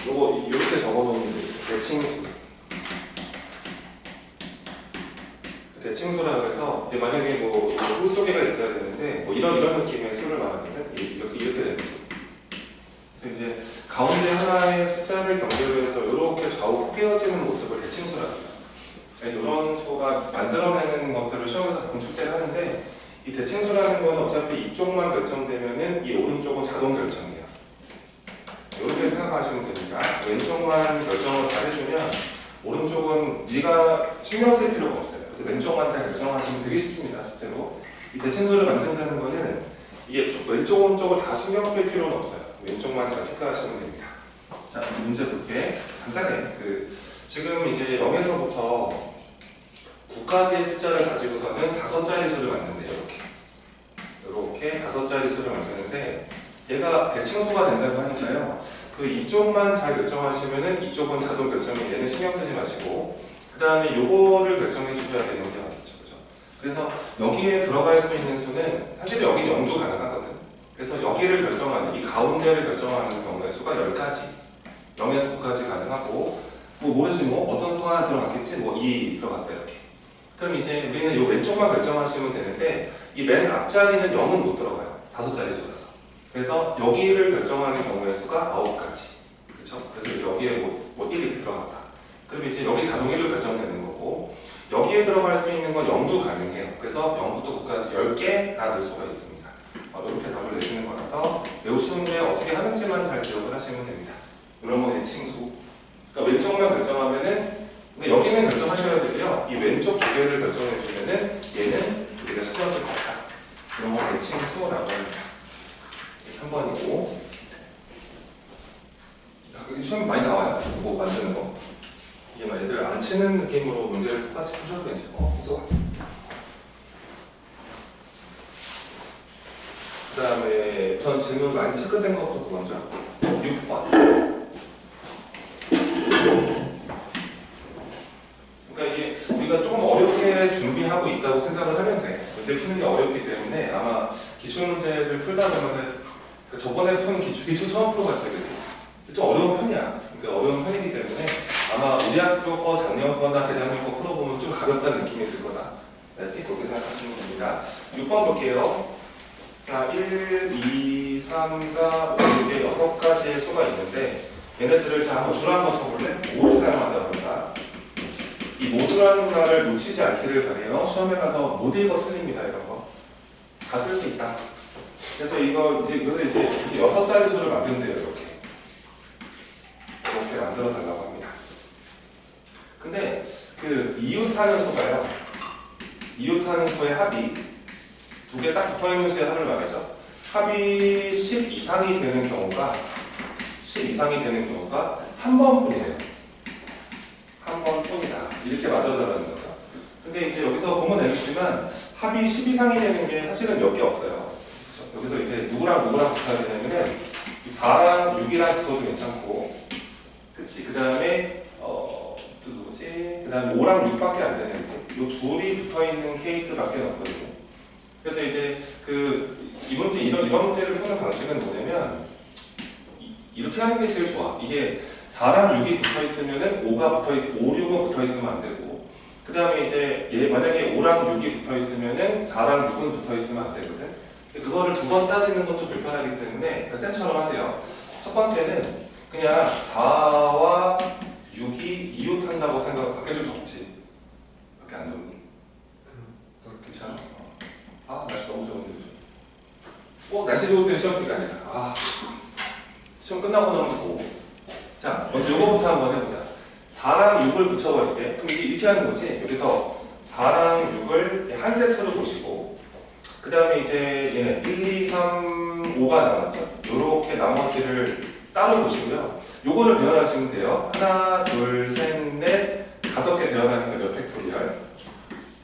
요거 이렇게 적어놓으면 돼요. 대칭수. 대칭수라 그래서 이제 만약에 뭐 홀쏘개가 있어야 되는데 뭐 이런 느낌의 수를 말하거든. 이렇게 되는 수. 그래서 이제 가운데 하나의 숫자를 경계로 해서 이렇게 좌우 포개어지는 모습을 대칭수라고 해요. 이런 수가 만들어내는 것들을 시험에서 가끔 출제를 하는데 이 대칭수라는 건 어차피 이쪽만 결정되면은 이 오른쪽은 자동 결정이에요. 이렇게 생각하시면 됩니다. 왼쪽만 결정을 잘 해주면 오른쪽은 네가 신경 쓸 필요가 없어요. 그래서 왼쪽만 잘 결정하시면 되게 쉽습니다. 실제로 이 대칭수를 만든다는 거는 이게 왼쪽 오른쪽을 다 신경 쓸 필요는 없어요. 왼쪽만 잘 체크하시면 됩니다. 자, 문제 볼게. 간단해. 지금 이제 0에서부터 9까지의 숫자를 가지고서는 5자리 수를 만든대요. 이렇게 5자리 수를 만드는데 얘가 대칭수가 된다고 하니까요. 이쪽만 잘 결정하시면은 이쪽은 자동 결정이 얘는 신경 쓰지 마시고 그 다음에 요거를 결정해 주셔야 되는 게 맞겠죠. 그죠? 그래서 여기에 들어갈 수 있는 수는 사실 여기 0도 가능하거든. 그래서 여기를 결정하는 이 가운데를 결정하는 경우의 수가 10가지 0에서 9까지 가능하고 뭐 모르지 뭐 어떤 수가 하나 들어갔겠지 뭐 2 들어갔다 이렇게. 그럼 이제 우리는 요 왼쪽만 결정하시면 되는데 이 맨 앞자리는 0은 못 들어가요. 5자리 수라서. 그래서 여기를 결정하는 경우의 수가 9가지. 그렇죠? 그래서 이제 여기에 뭐 1이 들어갔다. 그럼 이제 여기 자동 1로 결정되는 거고 여기에 들어갈 수 있는 건 0도 가능해요. 그래서 0부터 9까지 10개 다 넣을 수가 있습니다. 이렇게 답을 내주는 거라서 매우 쉬운데 어떻게 하는지만 잘 기억을 하시면 됩니다. 이런 거 대칭수. 그러니까 왼쪽만 결정하면은 그러니까 여기는 결정하셔야 되고요. 이 왼쪽 두 개를 결정해 주면은 얘는 우리가 신경 쓸 거다. 이런 거 대칭수라고 합니다. 3번이고 시험에 많이 나와요. 뭐 만드는 거. 이게 막 애들 안 치는 느낌으로 문제를 똑같이 푸셔도 괜찮아요. 그 다음에 우선 질문 많이 체크된 것부터 먼저 6번. 그러니까 이게 우리가 조금 어렵게 준비하고 있다고 생각을 하면 돼. 문제 푸는 게 어렵기 때문에 아마 기출문제를 풀다 보면 저번에 푼 기출 수험 프로 같은 좀 어려운 편이야. 그러니까 어려운 편이기 때문에 아마 우리 학교 거 작년 거나 재작년 거 풀어보면 좀 가볍다는 느낌이 들 거다. 알지? 그렇게 생각하시면 됩니다. 6번 볼게요. 자, 1, 2, 3, 4, 5, 6개 6가지의 수가 있는데 얘네들을 자 한번 줄 한번 쳐볼래? 모두 사용한다고 합니다. 이 모두라는 말을 놓치지 않기를 바래요. 시험에 가서 못 읽어 틀립니다. 이런 거. 다 쓸 수 있다. 그래서 이거 이제 6자리 수를 만든대요. 이렇게 만들어 달라고 합니다. 근데 이웃하는 수가요. 이웃하는 수의 합이 두 개 딱 붙어 있는 수의 합을 말하죠. 합이 10 이상이 되는 경우가 한 번뿐이래요. 한 번뿐이다. 이렇게 만들어 달라는 거죠. 근데 이제 여기서 보면 알겠지만 합이 10 이상이 되는 게 사실은 몇 개 없어요. 그렇죠? 여기서 이제 누구랑 붙어야 되냐면은 4랑 6이랑 붙어도 괜찮고, 그치? 그 다음에 또 누구지? 그 다음에 5랑 6밖에 안 되는 이제 이 둘이 붙어 있는 케이스밖에 없거든요. 그래서 이제 이 문제 이런 문제를 푸는 방식은 뭐냐면 이렇게 하는 게 제일 좋아. 이게 4랑 6이 붙어 있으면은 5, 6은 붙어 있으면 안 되고, 그 다음에 이제 만약에 5랑 6이 붙어 있으면은 4랑 6은 붙어 있으면 안 되거든. 그거를 두 번 따지는 건 좀 불편하기 때문에 쌤처럼 하세요. 첫 번째는 그냥 4와 6이 이웃한다고 밖에 좀 덥지? 밖에 안 덥니? 괜찮아? 날씨 너무 좋은데 꼭 날씨 좋을 때 시험 기간이다. 시험 끝나고 나면 더워. 자, 먼저 이거부터 한번 해보자. 4랑 6을 붙여버릴게. 그럼 이렇게 하는 거지. 여기서 4랑 6을 한 세트로 보시고, 그 다음에 이제 얘는 1, 2, 3, 5가 남았죠. 요렇게 나머지를 따로 보시고요. 요거를 배열하시면 돼요. 하나, 둘, 셋, 넷, 5개 배열하는 거 몇 팩토리얼?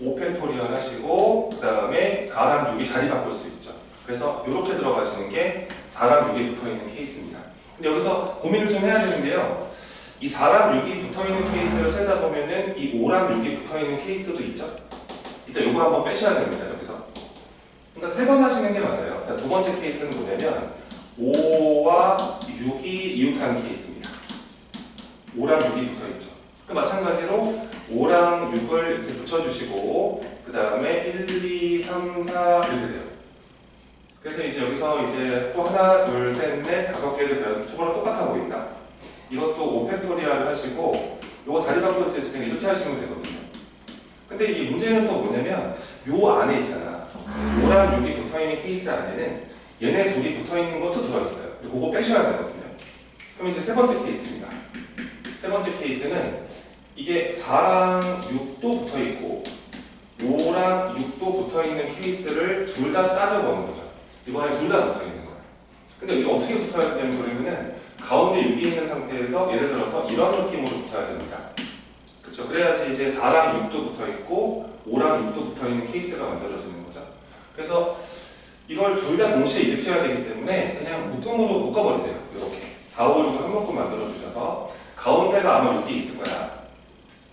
5팩토리얼 하시고, 그 다음에 4랑 6이 자리 바꿀 수 있죠. 그래서 요렇게 들어가시는 게 4랑 6이 붙어있는 케이스입니다. 근데 여기서 고민을 좀 해야 되는데요. 이 4랑 6이 붙어있는 케이스를 세다 보면은 이 5랑 6이 붙어있는 케이스도 있죠. 일단 요거 한번 빼셔야 됩니다. 여기서. 그러니까 3번 하시는 게 맞아요. 두 번째 케이스는 뭐냐면 5와 6이 이웃하는 케이스입니다. 5랑 6이 붙어 있죠. 그 마찬가지로 5랑 6을 이렇게 붙여주시고 그 다음에 1, 2, 3, 4 이렇게 돼요. 그래서 이제 여기서 이제 또 하나, 둘, 셋, 넷, 다섯 개를 배웠는데 저거랑 똑같아 보인다. 이것도 5팩토리얼을 하시고 요거 자리 바꿀 수 있으니까 이렇게 하시면 되거든요. 근데 이 문제는 또 뭐냐면 요 안에 있잖아. 5랑 6이 붙어있는 케이스 안에는 얘네 둘이 붙어있는 것도 들어있어요. 그거 빼셔야 되거든요. 그럼 이제 세 번째 케이스입니다. 세 번째 케이스는 이게 4랑 6도 붙어있고 5랑 6도 붙어있는 케이스를 둘 다 따져보는 거죠. 이번에 둘 다 붙어있는 거예요. 근데 이게 어떻게 붙어야 되냐면 그러면은 가운데 6이 있는 상태에서 예를 들어서 이런 느낌으로 붙어야 됩니다. 그렇죠? 그래야지 이제 4랑 6도 붙어있고 5랑 6도 붙어있는 케이스가 만들어지는 거죠. 그래서 이걸 둘 다 동시에 일으켜야 되기 때문에 그냥 묶음으로 묶어버리세요. 이렇게 4, 5, 6을 한 묶음 만들어주셔서 가운데가 아마 6이 있을 거야.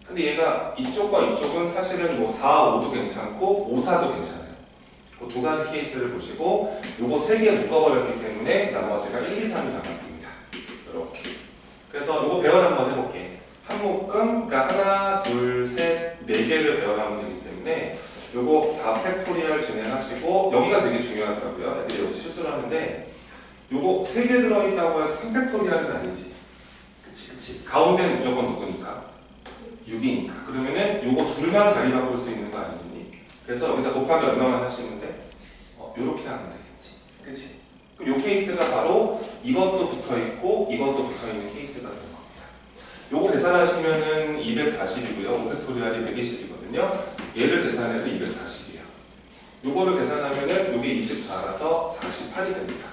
근데 얘가 이쪽과 이쪽은 사실은 뭐 4, 5도 괜찮고 5, 4도 괜찮아요. 그 두 가지 케이스를 보시고 요거 세 개 묶어버렸기 때문에 나머지가 1, 2, 3이 남았습니다. 이렇게. 그래서 요거 배열 한번 해볼게. 한 묶음, 그러니까 하나, 둘, 셋, 네 개를 배열하면 되기 때문에 요거 4팩토리얼 진행하시고 여기가 되게 중요하더라고요. 애들이 여기서 실수를 하는데 요거 3개 들어있다고 해서 3팩토리얼은 아니지. 그치. 가운데는 무조건 누구니까? 6이니까. 그러면은 요거 둘만 자리 바꿀 수 있는 거 아니니? 그래서 여기다 곱하기 얼마만 하시는데 요렇게 하면 되겠지. 그치? 그럼 요 케이스가 바로 이것도 붙어있고 이것도 붙어있는 케이스가 되는 겁니다. 요거 계산하시면은 240이고요. 5팩토리얼이 120이거든요. 얘를 계산해도 240이에요. 요거를 계산하면은 요게 24라서 48이 됩니다.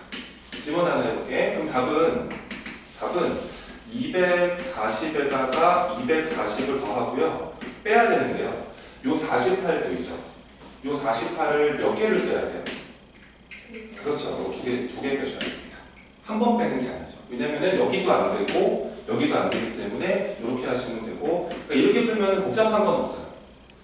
지문 하나 해볼게. 그럼 답은 240에다가 240을 더하고요. 빼야 되는데요. 요 48 보이죠? 요 48을 몇 개를 빼야 돼요? 그렇죠. 두 개 빼셔야 됩니다. 한 번 빼는 게 아니죠. 왜냐면은 여기도 안 되고 여기도 안 되기 때문에 이렇게 하시면 되고 그러니까 이렇게 풀면 복잡한 건 없어요.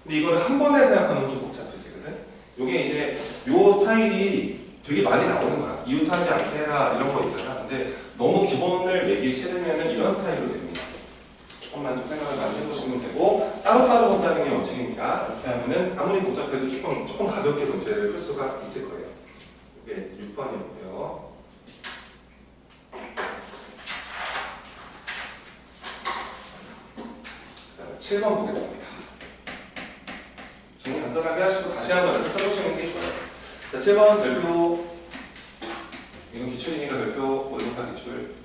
근데 이걸 한 번에 생각하면 좀 복잡해지거든. 요게 이제 요 스타일이 되게 많이 나오는 거야. 이웃하지 않게 해라 이런 거 있잖아. 근데 너무 기본을 내기 싫으면은 이런 스타일로 됩니다. 조금만 좀 생각을 많이 해보시면 되고 따로따로 본다는 게 원칙입니다. 이렇게 하면은 아무리 복잡해도 조금 가볍게 문제를 풀 수가 있을 거예요. 이게 6번이고요. 7번 보겠습니다. 정리 간단하게 하시고 다시 한번 연습해보시는 게 좋아요. 자, 7번 별표. 이건 기출이니까 별표, 모의고사 기출.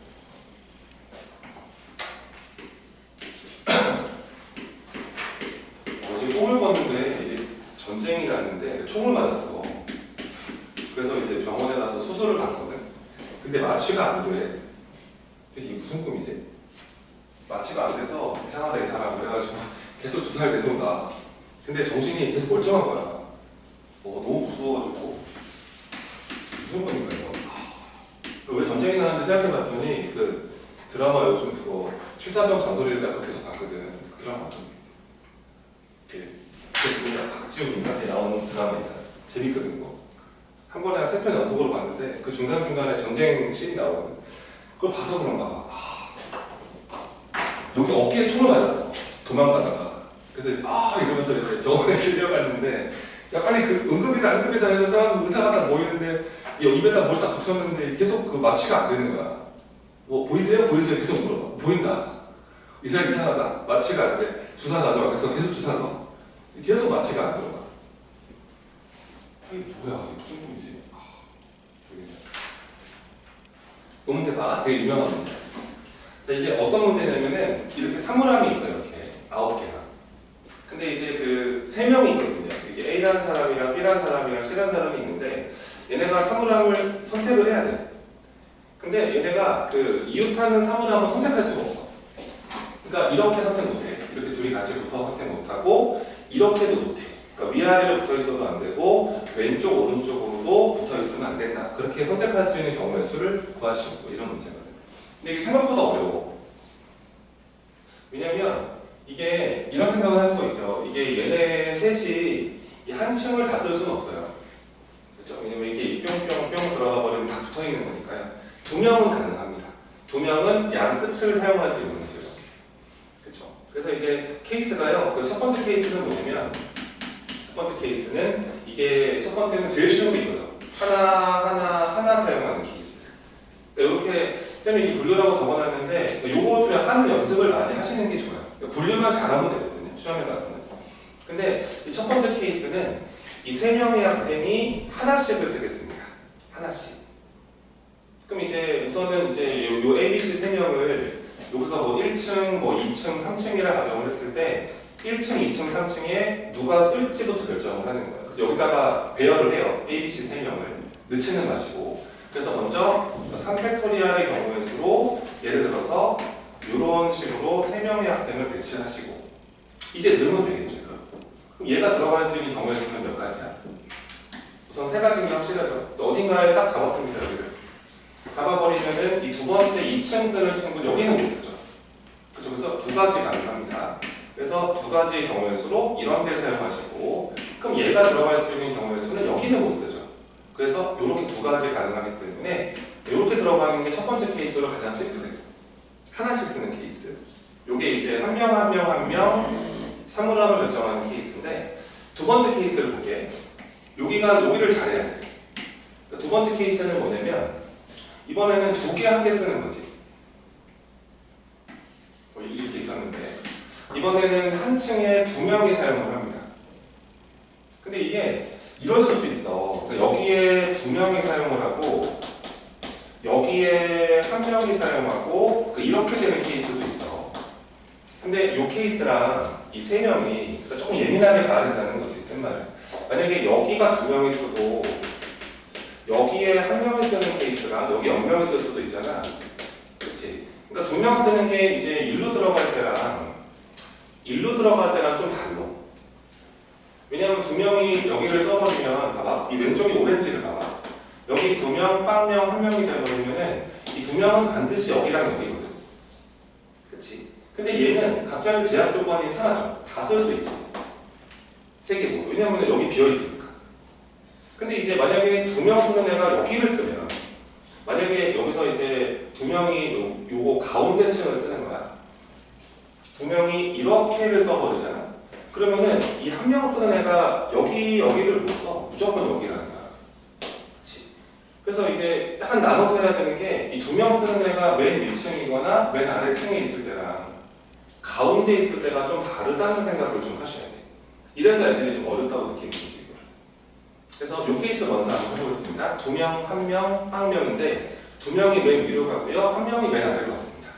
어제 똥을 꿨는데 이게 전쟁이 났는데 총을 맞았어. 그래서 이제 병원에 가서 수술을 받거든. 근데 마취가 안 돼. 이게 무슨 꿈이지? 마취가 안 돼서 이상하다 이 사람 그래가지고 계속 주사를 계속 놔. 근데 정신이 계속 멀쩡한 거야. 너무 무서워가지고 무슨 꿈인 거예요? 왜 전쟁이 나는지 생각해봤더니 그 드라마 요즘 그거 취사병 잔소리를 딱 계속 봤거든. 그 드라마 이렇게 박지훈인가 나오는 드라마 있잖아. 재밌거든 이거. 한 번에 한 3편 연속으로 봤는데 그 중간중간에 전쟁 씬이 나오거든. 그걸 봐서 그런가 봐. 여기 어깨에 총을 맞았어. 도망가다가. 그래서 이러면서 이제 병원에 실려갔는데 야 빨리 그 응급이다 해서 사람 의사가 다 모이는데 입에다 뭘 딱 붙였는데 계속 그 마취가 안 되는 거야. 보이세요? 계속 물어봐. 보인다. 이 사람 이상하다. 마취가 안 돼. 주사 놔줘. 그래서 계속 주사 놔. 계속 마취가 안 들어가. 이게 뭐야? 이게 무슨 꿈이지? 이 문제 봐. 되게 유명한 문제. 자, 이게 어떤 문제냐면은 이렇게 사물함이 있어요. 이렇게 9개가. 근데 이제 그 3명이 있거든요. 이게 A라는 사람이랑 B라는 사람이랑 C라는 사람이 있는데 얘네가 사물함을 선택을 해야 돼. 근데 얘네가 그 이웃하는 사물함을 선택할 수가 없어. 그러니까 이렇게 선택 못해. 이렇게 둘이 같이 붙어 선택 못하고 이렇게도 못해. 그러니까 위아래로 붙어 있어도 안 되고 왼쪽 오른쪽으로도 붙어 있으면 안 된다. 그렇게 선택할 수 있는 경우의 수를 구하시고 이런 문제거든요. 근데 이게 생각보다 어려워. 왜냐면 이게 이런 생각을 할 수가 있죠. 이게 얘네 셋이 한 층을 다 쓸 수는 없어요. 그렇죠? 왜냐면 이게 뿅뿅뿅 들어가 버리면 다 붙어 있는 거니까요. 2명은 가능합니다. 2명은 양 끝을 사용할 수 있는 거죠. 그래서 이제 케이스가요. 그 첫 번째 케이스는 뭐냐면 첫 번째 케이스는 이게 첫 번째는 제일 쉬운 게 이거죠. 하나 사용하는 케이스. 이렇게 쌤이 이 분류라고 적어놨는데 요거 좀 하는 연습을 많이 하시는 게 좋아요. 분류만 잘하면 되거든요. 시험에 가서는. 근데 이 첫 번째 케이스는 이 세 명의 학생이 하나씩을 쓰겠습니다. 하나씩. 그럼 이제 우선은 이제 요 ABC 세 명을 여기가 뭐 1층, 뭐 2층, 3층이라 가정을 했을 때 1층, 2층, 3층에 누가 쓸지부터 결정을 하는 거예요. 그래서 여기다가 배열을 해요. ABC 세 명을 넣지는 마시고. 그래서 먼저 3팩토리얼의 경우의 수로 예를 들어서 이런 식으로 세 명의 학생을 배치하시고 이제 넣으면 되겠죠. 그럼 얘가 들어갈 수 있는 경우의 수는 몇 가지야? 우선 세 가지는 확실하죠. 어딘가에 딱 잡았습니다. 여기를. 잡아버리면은 이 두 번째 2층 쓰는 친구는 여기는 못 쓰죠. 그렇죠? 그래서 두 가지 가능합니다. 그래서 두 가지의 경우의 수로 이런 데 사용하시고 그럼 얘가 들어갈 수 있는 경우의 수는 여기는 못 쓰죠. 그래서 이렇게 두 가지 가능하기 때문에 이렇게 들어가는 게 첫 번째 케이스로 가장 심플해요. 하나씩 쓰는 케이스. 이게 이제 한 명 사물함을 결정하는 케이스인데 두 번째 케이스를 볼게. 여기를 잘해야 돼. 두 번째 케이스는 뭐냐면 이번에는 두 개 함께 쓰는 거지. 이렇게 있었는데 이번에는 한 층에 두 명이 사용을 합니다. 근데 이게 이럴 수도 있어. 여기에 두 명이 사용을 하고 여기에 한 명이 사용하고 이렇게 되는 케이스도 있어. 근데 이 케이스랑 이 세 명이 조금 예민하게 봐야 된다는 거지. 쓴 말은. 만약에 여기가 두 명이 쓰고 여기에 한 명이 쓰는 케이스랑 여기 0명이 쓸 수도 있잖아. 그렇지? 그러니까 두 명 쓰는 게 이제 일로 들어갈 때랑 좀 달라. 왜냐하면 두 명이 여기를 써버리면 봐봐. 이 왼쪽이 오렌지를 봐봐. 여기 두 명, 빵명, 한 명이 되버리면은 이 두 명은 반드시 여기랑 여기거든. 그렇지? 근데 얘는 갑자기 제약 조건이 사라져. 다 쓸 수 있지. 세 개고. 왜냐하면 여기 비어 있으니까. 근데 이제 만약에 두 명 쓰는 애가 여기를 쓰면 만약에 여기서 이제 두 명이 요거 가운데 층을 쓰는 거야. 두 명이 이렇게를 써버리잖아. 그러면은 이 한 명 쓰는 애가 여기를 못 써. 무조건 여기라는 거야. 그치? 그래서 이제 약간 나눠서 해야 되는 게 이 두 명 쓰는 애가 맨 위층이거나 맨 아래층에 있을 때랑 가운데 있을 때가 좀 다르다는 생각을 좀 하셔야 돼. 이래서 애들이 좀 어렵다고 느끼는 거지. 그래서 이 케이스 먼저 한번 해보겠습니다. 두 명, 한 명, 빵명인데 두 명이 맨 위로 가고요. 한 명이 맨 아래로 갔습니다.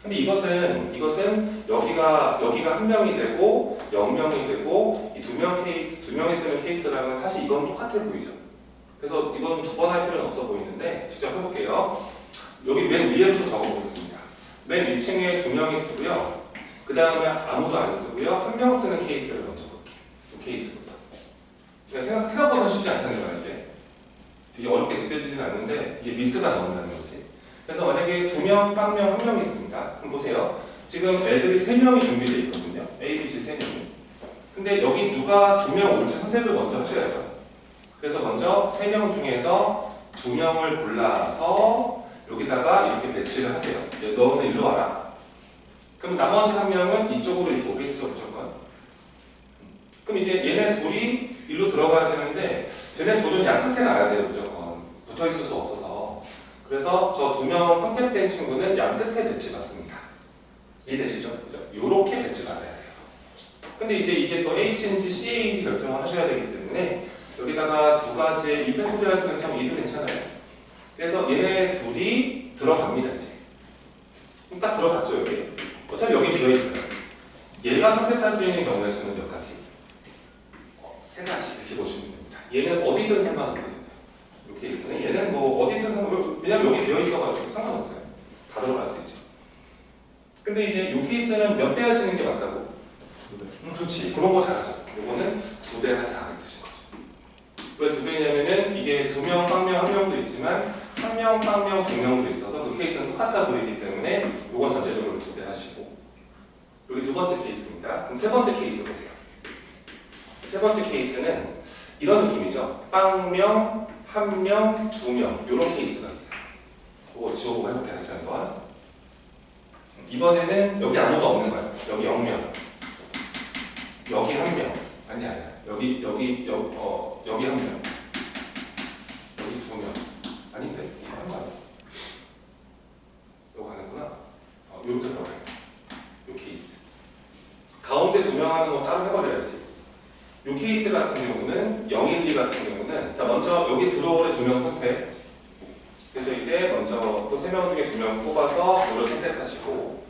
근데 이것은 여기가 한 명이 되고 0명이 되고 이 두 명이 쓰는 케이스랑은 사실 이건 똑같아 보이죠. 그래서 이건 두 번 할 필요는 없어 보이는데 직접 해볼게요. 여기 맨 위에부터 적어보겠습니다. 맨 위층에 두 명이 쓰고요. 그 다음에 아무도 안 쓰고요. 한 명 쓰는 케이스를 먼저 볼게요. 이 케이스부터. 생각보다 쉽지 않다는 거야, 이게. 되게 어렵게 느껴지진 않는데 이게 미스가 나온다는 거지. 그래서 만약에 두 명, 빵명, 한 명 있습니다. 그럼 보세요. 지금 애들이 세 명이 준비되어 있거든요. A, B, C 세 명이. 근데 여기 누가 두 명 올지 선택을 먼저 하셔야죠. 그래서 먼저 세 명 중에서 두 명을 골라서 여기다가 이렇게 배치를 하세요. 너는 일로 와라. 그럼 나머지 한 명은 이쪽으로 이렇게 오겠죠, 무조건. 그럼 이제 얘네 둘이 일로 들어가야 되는데 쟤네 둘은 양 끝에 가야 돼요, 무조건. 붙어있을 수 없어서. 그래서 저 두 명 선택된 친구는 양 끝에 배치받습니다. 이해되시죠? 그죠? 요렇게 배치받아야 돼요. 근데 이제 이게 또 H인지 C인지 결정을 하셔야 되기 때문에 여기다가 두 가지의 이 팩토리얼은 참 이해도 괜찮아요. 그래서 얘네 둘이 들어갑니다, 이제. 그럼 딱 들어갔죠, 여기. 어차피 여기 비어있어요. 얘가 선택할 수 있는 경우의 수는 몇 가지? 세 가지 이렇게 보시면 됩니다. 얘는 어디든 상관없거든요. 이 케이스는 얘는 뭐 어디든 상관없어요. 왜냐면 여기 비어있어가지고 상관없어요. 다 들어갈 수 있죠. 근데 이제 이 케이스는 몇 배 하시는 게 맞다고? 그렇지. 그런 거 잘하죠. 이거는 두 배 하자 이렇게 하신 거죠. 왜 두 배냐면은 이게 두 명, 빵명, 한 명도 있지만 한 명, 빵명, 두 명도 있어서 그 케이스는 똑같아 보이기 때문에 이건 전체적으로 두 배 하시고 여기 두 번째 케이스입니다. 그럼 세 번째 케이스 보세요. 세 번째 케이스는 이런 느낌이죠. 빵명, 한 명, 두 명 이런 케이스가 있어요. 그거 지워보고 해볼게요. 다시 한번. 이번에는 여기 아무도 없는 거야. 여기 0명. 여기 1명. 아니야. 여기 1명. 여기 2명. 아닌데? 하는 거 아니야? 이거 가는구나. 요렇게 들어가요. 요 케이스. 가운데 2명 하는 거 따로 해버려야지. 요 케이스 같은 경우는 0, 1, 2 같은 경우는 자 먼저 여기 들어오래 2명 선택. 그래서 이제 먼저 또 3명 중에 2명 뽑아서 이걸 선택하시고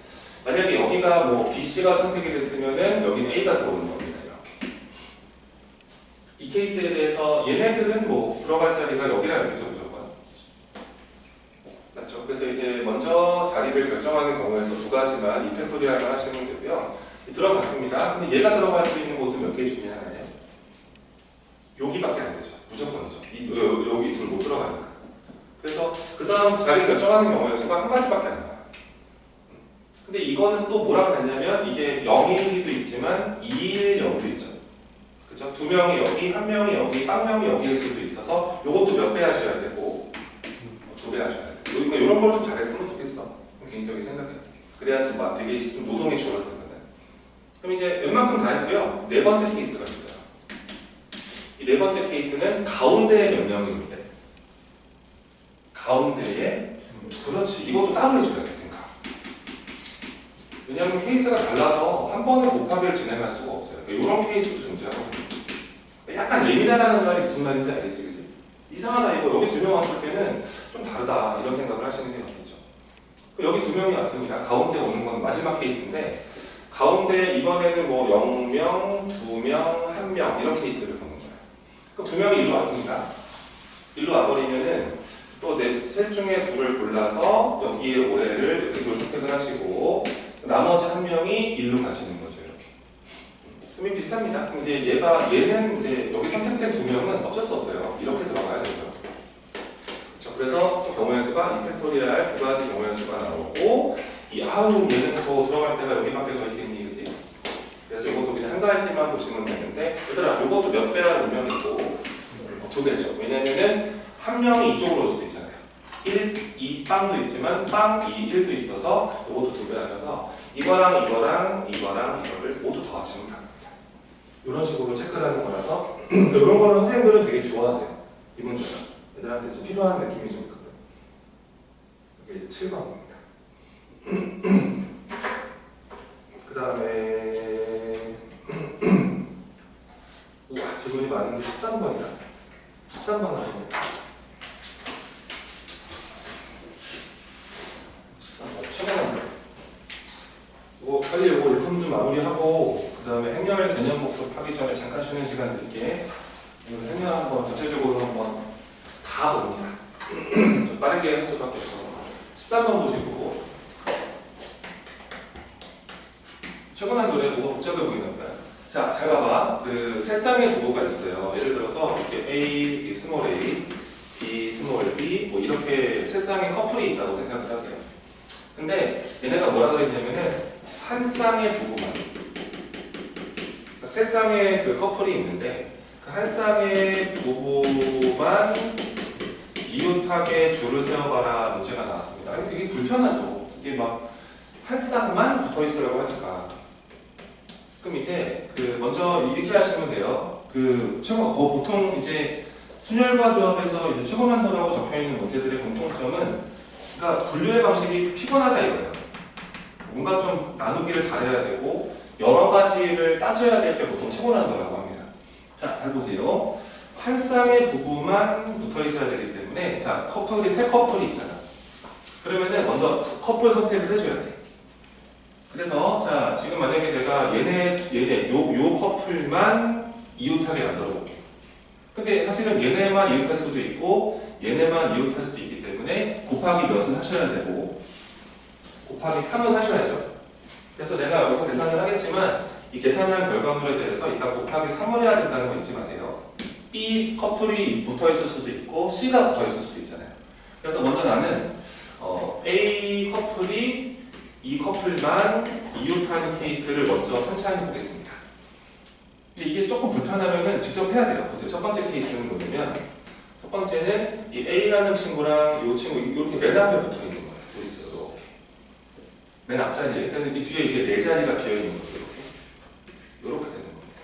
만약에 여기가 뭐 B, C가 선택이 됐으면은 여기는 A가 들어오는 겁니다. 이렇게. 이 케이스에 대해서 얘네들은 뭐 들어갈 자리가 여기라 여기죠 무조건. 맞죠? 그래서 이제 먼저 자리를 결정하는 경우에서 2가지만 이 팩토리얼을 하시면 되고요. 들어갔습니다. 근데 얘가 들어갈 수 있는 곳은 몇 개 중에 하나냐? 여기밖에 안 되죠. 무조건이죠. 여기 둘 못 들어가니까. 그래서 그 다음 자리 결정하는 경우의 수가 1가지밖에 안 나와요. 근데 이거는 또 뭐랑 같냐면 이게 0, 1, 2도 있지만 2, 1, 0도 있죠. 그죠? 2명이 여기, 1명이 여기, 1명이 여기일 수도 있어서 이것도 몇 배 하셔야 되고 2배 하셔야 돼요. 그러니까 이런 걸 좀 잘했으면 좋겠어. 개인적인 생각이에요. 그래야 좀 되게 좀 노동이 줄어들거든. 그럼 이제 웬만큼 다 했고요. 4번째 케이스가 있어요. 이 4번째 케이스는 가운데에 몇 명이 있는데 가운데에 그렇지. 이것도 따로 해줘야 돼. 그러니까. 왜냐하면 케이스가 달라서 한 번에 곱하기를 진행할 수가 없어요. 그러니까 이런 케이스도 존재하거든요. 약간 예민하다는 말이 무슨 말인지 알겠지, 그지? 이상하다 이거 여기 2명 왔을 때는 좀 다르다 이런 생각을 하시는 게 맞겠죠. 여기 2명이 왔습니다. 가운데 오는 건 마지막 케이스인데 가운데 이번에는 뭐 0명, 2명, 1명 이런 케이스를 보는 거예요. 그럼 2명이 일로 왔습니다. 일로 와버리면은 또 셋 중에 2를 골라서 여기에 올해를 이렇게 선택을 하시고 나머지 1명이 일로 가시는 거죠. 이렇게. 그럼 비슷합니다. 그럼 이제 얘는 이제 여기 선택된 2명은 어쩔 수 없어요. 이렇게 들어가야 되죠. 그렇죠? 그래서 경우의 수가 이 팩토리얼 2가지 경우의 수가 나오고 얘는 더 들어갈 때가 여기밖에 더 있겠니, 그지? 그래서 이것도 그냥 1가지만 보시면 되는데 얘들아 이것도 몇 배가 운명이고 2배죠. 왜냐면은 1명이 이쪽으로 올 수도 있잖아요. 1, 2 빵도 있지만 빵, 2, 1도 있어서 이것도 2배 하셔서 이거를 모두 더하시면 됩니다. 이런 식으로 체크를 하는 거라서 이런 거는 선생님들은 되게 좋아하세요. 이 문제가 애들한테 좀 필요한 느낌이 좀 있거든요. 이게 7번입니다. 그 다음에 우와 질문이 많은 게 13번이다. 13번 나옵니다. 13번 최근에 빨리 이거 일품 좀 마무리하고 그 다음에 행렬 개념 복습하기 전에 잠깐 쉬는 시간 드릴게. 이거 행렬 한번 전체적으로 한번 다 봅니다. 좀 빠르게 할 수밖에 없어. 13번 보시고 최근한 노래 뭐가 복잡해 보이는 거야. 자, 잘 봐봐. 그 세 쌍의 부호가 있어요. 예를 들어서 이렇게 A, 스몰 a, B, 스몰 b 뭐 이렇게 세 쌍의 커플이 있다고 생각을 하세요. 근데 얘네가 뭐라 그랬냐면은 한 쌍의 부부만, 그러니까 세 쌍의 그 커플이 있는데 그 한 쌍의 부부만 이웃하게 줄을 세워봐라 문제가 나왔습니다. 되게 불편하죠. 이게 막 한 쌍만 붙어 있으라고 하니까. 그럼 이제 먼저 이렇게 하시면 돼요. 보통 이제 순열과 조합에서 이제 최고난도라고 적혀 있는 문제들의 공통점은 그러니까 분류의 방식이 피곤하다 이거예요. 뭔가 좀 나누기를 잘해야 되고 여러 가지를 따져야 될 때 보통 최고난도라고 합니다. 자, 잘 보세요. 한 쌍의 부부만 붙어 있어야 되기 때문에 자, 세 커플이 있잖아. 그러면은 먼저 커플 선택을 해줘야 돼. 그래서 자, 지금 만약에 내가 요 커플만 이웃하게 만들어 볼게. 근데 사실은 얘네만 이웃할 수도 있고 얘네만 이웃할 수도 있기 때문에 곱하기 몇은 하셔야 되고 곱하기 3은 하셔야죠. 그래서 내가 여기서 계산을 하겠지만 이 계산한 결과물에 대해서 이따 곱하기 3을 해야 된다는 거 잊지 마세요. B 커플이 붙어 있을 수도 있고 C가 붙어 있을 수도 있잖아요. 그래서 먼저 나는 A 커플이 이 커플만 이웃하는 케이스를 먼저 천천히 보겠습니다. 근데 이게 조금 불편하면은 직접 해야 돼요. 보세요. 첫 번째 케이스는 뭐냐면 첫 번째는 이 A라는 친구랑 이 친구 이렇게 맨 앞에 붙어 있는 거예요. 둘이서 이렇게. 맨 앞자리에. 그래서 이 뒤에 이게 네 자리가 비어있는 거죠. 이렇게 되는 겁니다.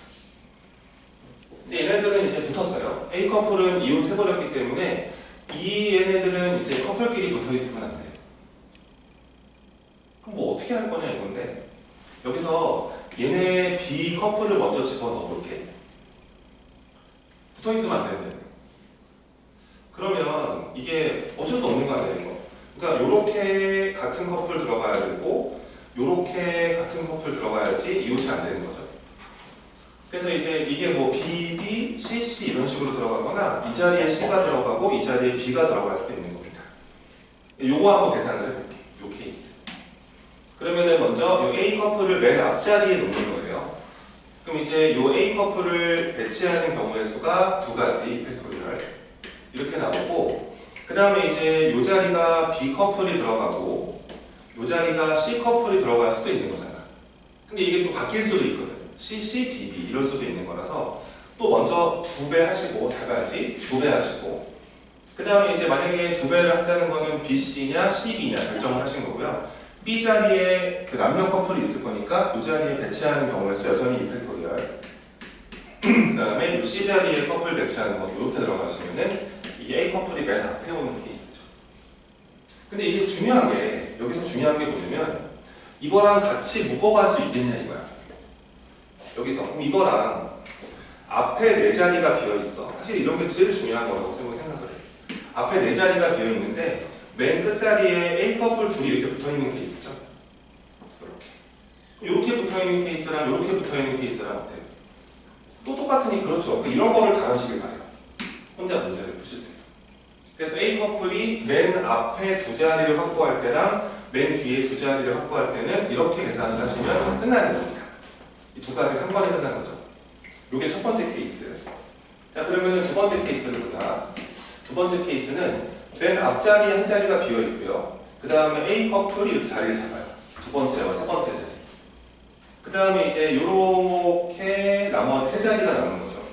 근데 얘네들은 이제 붙었어요. A 커플은 이웃해버렸기 때문에 이 얘네들은 이제 커플끼리 붙어있으면 안 돼요. 그럼 뭐 어떻게 할 거냐 이건데, 여기서 얘네 B 커플을 먼저 집어넣어 볼게. 붙어있으면 안 되는데. 그러면 이게 어쩔 수 없는 거 아니에요, 이거? 그러니까 요렇게 같은 커플 들어가야 되고 요렇게 같은 커플 들어가야지 이웃이 안 되는 거죠. 그래서 이제 이게 뭐 B, B, C, C 이런 식으로 들어가거나 이 자리에 C가 들어가고 이 자리에 B가 들어갈 수도 있는 겁니다. 요거 한번 계산을 해볼게요. 요 케이스. 그러면은 먼저 이 A 커플을 맨 앞자리에 놓는 거예요. 그럼 이제 요 A 커플을 배치하는 경우의 수가 두 가지 팩토리얼 이렇게 나오고, 그 다음에 이제 요 자리가 B 커플이 들어가고 요 자리가 C 커플이 들어갈 수도 있는 거잖아. 근데 이게 또 바뀔 수도 있거든. C, C, B, B 이럴 수도 있는 거라서 또 먼저 2배 하시고, 잘 봐야지, 2배 하시고, 그 다음에 이제 만약에 2배를 한다는 거는 BC냐 CB냐 결정을 하신 거고요. B 자리에 그 남녀 커플이 있을 거니까 이 자리에 배치하는 경우의 수 여전히 2팩토리얼. 그 다음에 이 C 자리에 커플 배치하는 것도 이렇게 들어가시면은 이게 A 커플이 맨 앞에 오는 케이스죠. 근데 이게 중요한 게, 여기서 중요한 게 뭐냐면 이거랑 같이 묶어갈 수 있겠냐 이거야. 여기서 그럼 이거랑 앞에 네 자리가 비어 있어. 사실 이런 게 제일 중요한 거라고 생각을 해. 앞에 네 자리가 비어 있는데 맨 끝자리에 A 커플 둘이 이렇게 붙어 있는 케이스죠. 이렇게 붙어 있는 케이스랑 이렇게 붙어 있는 케이스랑 어때요? 또 똑같으니 그렇죠. 이런 거를 잘하시길 바래요. 혼자 문제를 푸실 때. 그래서 A 커플이 맨 앞에 두 자리를 확보할 때랑 맨 뒤에 두 자리를 확보할 때는 이렇게 계산을 하시면 끝나는 겁니다. 이 두 가지 한 번에 끝난 거죠. 이게 첫 번째 케이스. 자, 그러면은 두 번째 케이스를 보자. 두 번째 케이스는 맨 앞자리에 한 자리가 비어 있고요. 그 다음에 A 커플이 이렇게 자리를 잡아요. 두 번째와 세 번째 자리. 그 다음에 이제 이렇게 나머지 세 자리가 남은 거죠.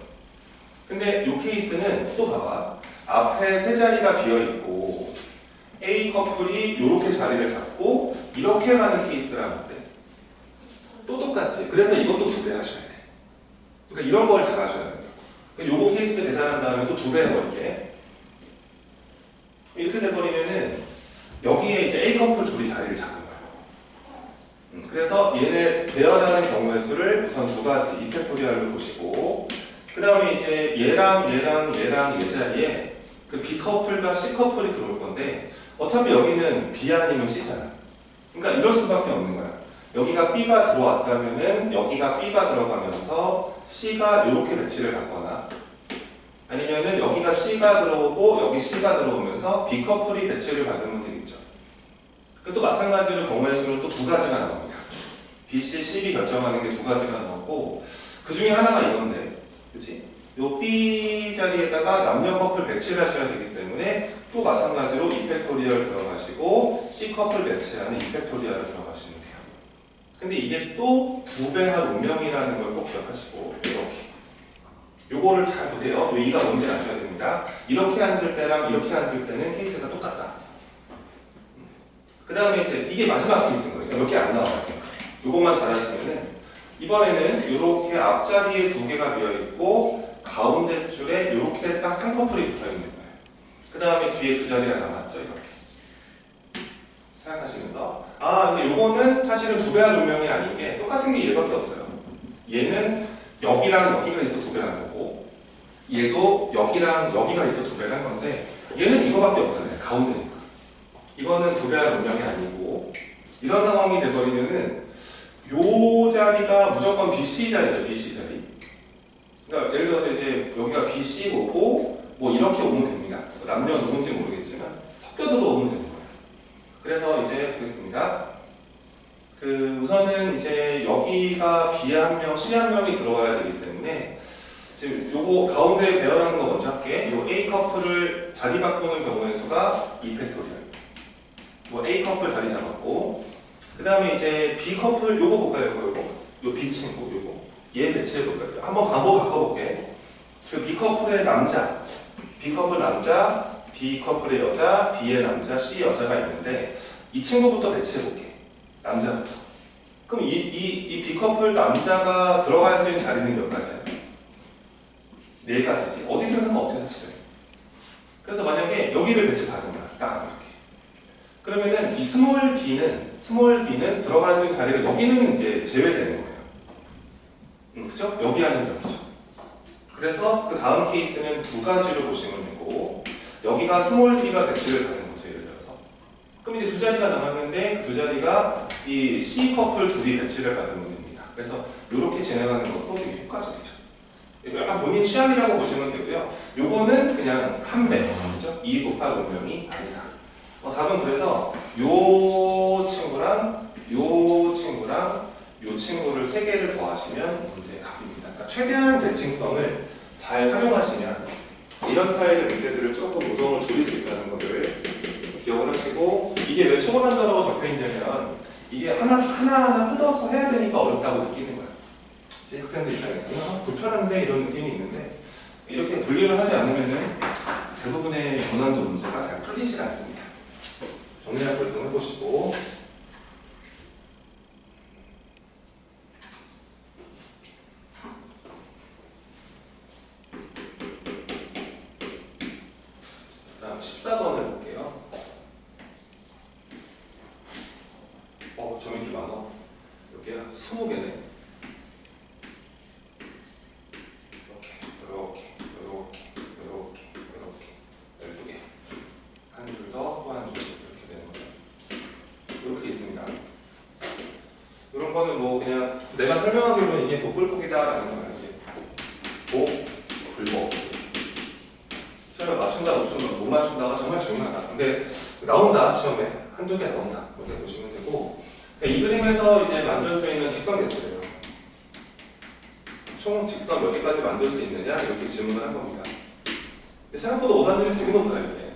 근데 이 케이스는 또 봐봐. 앞에 세 자리가 비어 있고 A 커플이 이렇게 자리를 잡고 이렇게 가는 케이스라는 건데 또 똑같지. 그래서 이것도 2배 하셔야 돼. 그러니까 이런 걸 잘 하셔야 돼요. 그러니까 요거 케이스 계산한 다음에 또 2배 해버릴게. 이렇게 돼버리면은 여기에 이제 A 커플 둘이 자리를 잡은 거예요. 그래서 얘네 배열하는 경우의 수를 우선 두 가지 이펙토리얼로 보시고, 그 다음에 이제 얘랑 얘 자리에 그 B 커플과 C 커플이 들어올 건데 어차피 여기는 B 아니면 C잖아. 그러니까 이럴 수밖에 없는 거야. 여기가 B가 들어왔다면은 여기가 B가 들어가면서 C가 이렇게 배치를 받거나, 아니면은 여기가 C가 들어오고 여기 C가 들어오면서 B 커플이 배치를 받으면 되겠죠. 또 마찬가지로 경우의 수는 또 두 가지가 나옵니다. BC, CB 결정하는 게 두 가지가 나오고, 그 중에 하나가 이건데, 그치? 요 B 자리에다가 남녀 커플 배치를 하셔야 되기 때문에 또 마찬가지로 이펙토리얼 들어가시고 C 커플 배치하는 이펙토리얼을 들어가시면 돼요. 근데 이게 또 2배할 운명이라는 걸 꼭 기억하시고, 이렇게. 요거를 잘 보세요. 요 이가 뭔지 아셔야 됩니다. 이렇게 앉을 때랑 이렇게 앉을 때는 케이스가 똑같다. 그 다음에 이제 이게 마지막 케이스인 거예요. 몇 개 안 나와요. 요것만 잘 하시면은 이번에는 이렇게 앞자리에 2개가 비어있고 가운데 줄에 이렇게 딱 한 커플이 붙어 있는 거예요. 그 다음에 뒤에 두 자리가 남았죠. 이렇게 생각하시면서, 근데 요거는 사실은 2배할 운명이 아닌 게 똑같은 게 얘밖에 없어요. 얘는 여기랑 여기가 있어 2배한 거고, 얘도 여기랑 여기가 있어 2배한 건데 얘는 이거밖에 없잖아요. 가운데니까. 이거는 2배할 운명이 아니고, 이런 상황이 돼버리면은 요 자리가 무조건 BC 자리죠. BC 자리. 그러니까 예를 들어서 이제 여기가 BC고 뭐 이렇게 오면 됩니다. 남녀 누군지 모르겠지만 섞여 들어오면 되는 거예요. 그래서 이제 보겠습니다. 우선은 이제 여기가 B 한 명, C 한 명이 들어와야 되기 때문에 지금 요거 가운데 배열하는 거 먼저 할게. 요 A 커플을 자리 바꾸는 경우의 수가 2팩토리얼. 뭐 A 커플 자리 잡았고, 그 다음에 이제 B 커플 요거 볼까요? 요 B 친구 요거 얘 배치해 볼까요? 한번 방법 바꿔볼게. 그 B 커플의 남자, B 커플 남자, B 커플의 여자, B의 남자, C 여자가 있는데 이 친구부터 배치해 볼게. 남자부터. 그럼 이 B커플 남자가 들어갈 수 있는 자리는 몇 가지야? 4가지지. 어디든 상관없지 사실은. 그래서 만약에 여기를 배치받은 거야. 딱 이렇게. 그러면은 이 스몰 b는 들어갈 수 있는 자리가 여기는 이제 제외되는 거예요. 그죠? 여기 아닌 여기죠. 그래서 그 다음 케이스는 2가지로 보시면 되고, 여기가 스몰 b가 배치를 받은 거죠. 예를 들어서. 그럼 이제 2자리가 남았는데 그 2자리가 이 C 커플 둘이 배치를 받은 문제입니다. 그래서 이렇게 진행하는 것도 되게 효과적이죠. 약간 본인 취향이라고 보시면 되고요. 요거는 그냥 한 배, 그죠? 2 곱할 운명이 아니다. 답은 그래서 요 친구랑 요 친구랑 요 친구를 3개를 더하시면 문제의 답입니다. 그러니까 최대한 대칭성을 잘 활용하시면 이런 스타일의 문제들을 조금 노동을 줄일 수 있다는 것을 기억을 하시고, 이게 왜 초보남자라고 적혀있냐면 이게 하나하나 뜯어서 해야 되니까 어렵다고 느끼는 거예요. 제 학생들 입장에서는 불편한데 이런 느낌이 있는데, 이렇게 분리를 하지 않으면 대부분의 고난도 문제가 잘 풀리지 않습니다. 정리할 말씀 해보시고, 다음 14번을 볼게요. 점 이렇게 많아. 이렇게 20개네. 이렇게 12개. 한 줄 더, 또 한 줄, 이렇게 되는 거죠. 이렇게 있습니다. 이런 거는 뭐 그냥 내가 설명하기로는 이게 복불복이다라는 거예요. 이제 복, 불복. 시험에 맞춘다, 못 맞춘다가 정말 중요하다. 근데 나온다, 시험에. 한두 개 나온다. 이렇게 보시면 되고, 이 그림에서 이제 만들 수 있는 직선 개수예요. 총 직선 몇 개까지 만들 수 있느냐, 이렇게 질문을 한 겁니다. 근데 생각보다 오답률이 되게 높아요, 이게.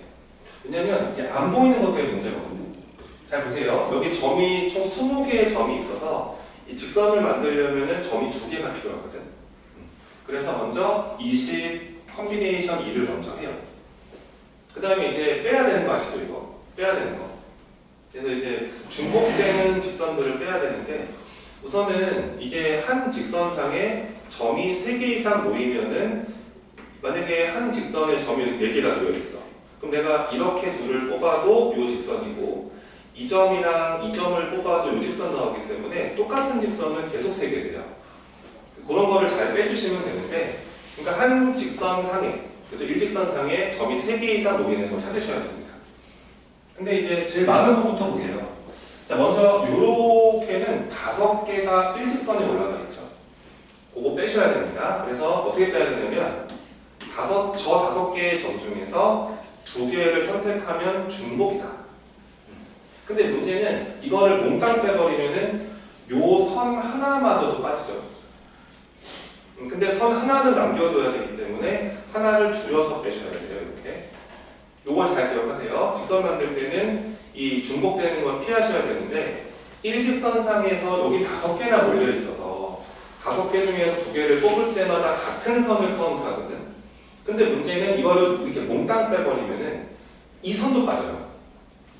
왜냐면 이게 안 보이는 것 때문에 문제거든요. 잘 보세요. 여기 점이 총 20개의 점이 있어서 이 직선을 만들려면 점이 2개가 필요하거든. 그래서 먼저 20 컨비네이션 2를 먼저 해요. 그 다음에 이제 빼야 되는 거 아시죠, 이거? 빼야 되는 거. 그래서 이제 중복되는 직선들을 빼야 되는데, 우선은 이게 한 직선상에 점이 3개 이상 모이면은, 만약에 한 직선에 점이 4개가 들어있어. 그럼 내가 이렇게 둘을 뽑아도 이 직선이고, 이 점이랑 이 점을 뽑아도 이 직선 나오기 때문에 똑같은 직선은 계속 3개 돼요. 그런 거를 잘 빼주시면 되는데, 그러니까 한 직선상에, 그렇죠? 일직선상에 점이 3개 이상 모이는 걸 찾으셔야 됩니다. 근데 이제 제일 많은 부분부터 보세요. 자, 먼저 요렇게는 5개가 일직선에 올라가 있죠. 그거 빼셔야 됩니다. 그래서 어떻게 빼야 되냐면 저 5개의 점 중에서 2개를 선택하면 중복이다. 근데 문제는 이거를 몽땅 빼버리면은 요 선 하나마저도 빠지죠. 근데 선 하나는 남겨둬야 되기 때문에 하나를 줄여서 빼셔야 돼요. 이렇게. 요걸 잘 기억하세요. 직선 만들 때는 이 중복되는 걸 피하셔야 되는데, 일직선상에서 여기 5개나 몰려 있어서 5개 중에서 2개를 뽑을 때마다 같은 선을 카운트하거든. 근데 문제는 이거를 이렇게 몽땅 빼버리면은 이 선도 빠져요.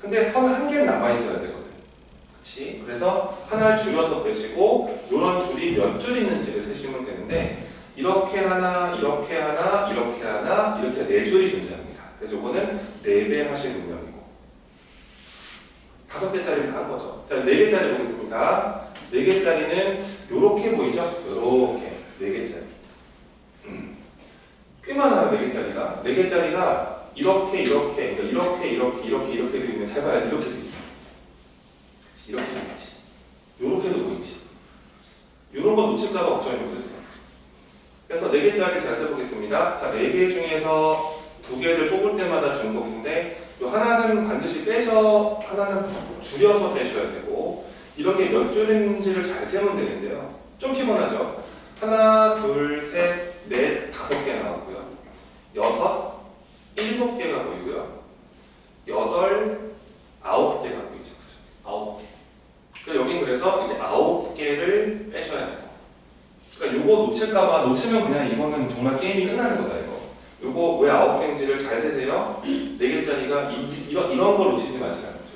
근데 선 1개는 남아있어야 되거든. 그치? 그래서 하나를 줄여서 빼시고, 요런 줄이 몇 줄 있는지를 세시면 되는데, 이렇게 하나, 이렇게 하나, 이렇게 하나, 이렇게 4줄이 존재합니다. 그래서 요거는 4배 하실 운명이고, 5개짜리를 다 한 거죠. 자, 4개짜리 보겠습니다. 4개짜리는 요렇게 보이죠? 요렇게 4개짜리. 꽤 많아요, 4개짜리가. 4개짜리가 이렇게 되어 있는, 잘 봐야 돼. 이렇게 돼 있어. 그치, 이렇게 돼 있지. 요렇게도 보이지. 요런 거 놓칠까봐 걱정이 못했어요. 그래서 4개짜리 잘 써보겠습니다. 자, 4개 중에서 2개를 뽑을 때마다 중복인데, 요 하나는 반드시 하나는 줄여서 빼셔야 되고, 이런 게 몇 줄인지를 잘 세면 되는데요. 좀 피곤하죠? 하나, 둘, 셋, 넷, 5개 나왔고요. 6, 7개가 보이고요. 8, 9개가 보이죠. 9개. 그러니까 여긴 그래서 이제 9개를 빼셔야 돼요. 그러니까 요거 놓치면 그냥 이거는 정말 게임이 끝나는 거다, 이거. 요거 왜 9개인지를 잘 세세요. 4개짜리가 이런 거 놓치지 마시라는 거죠.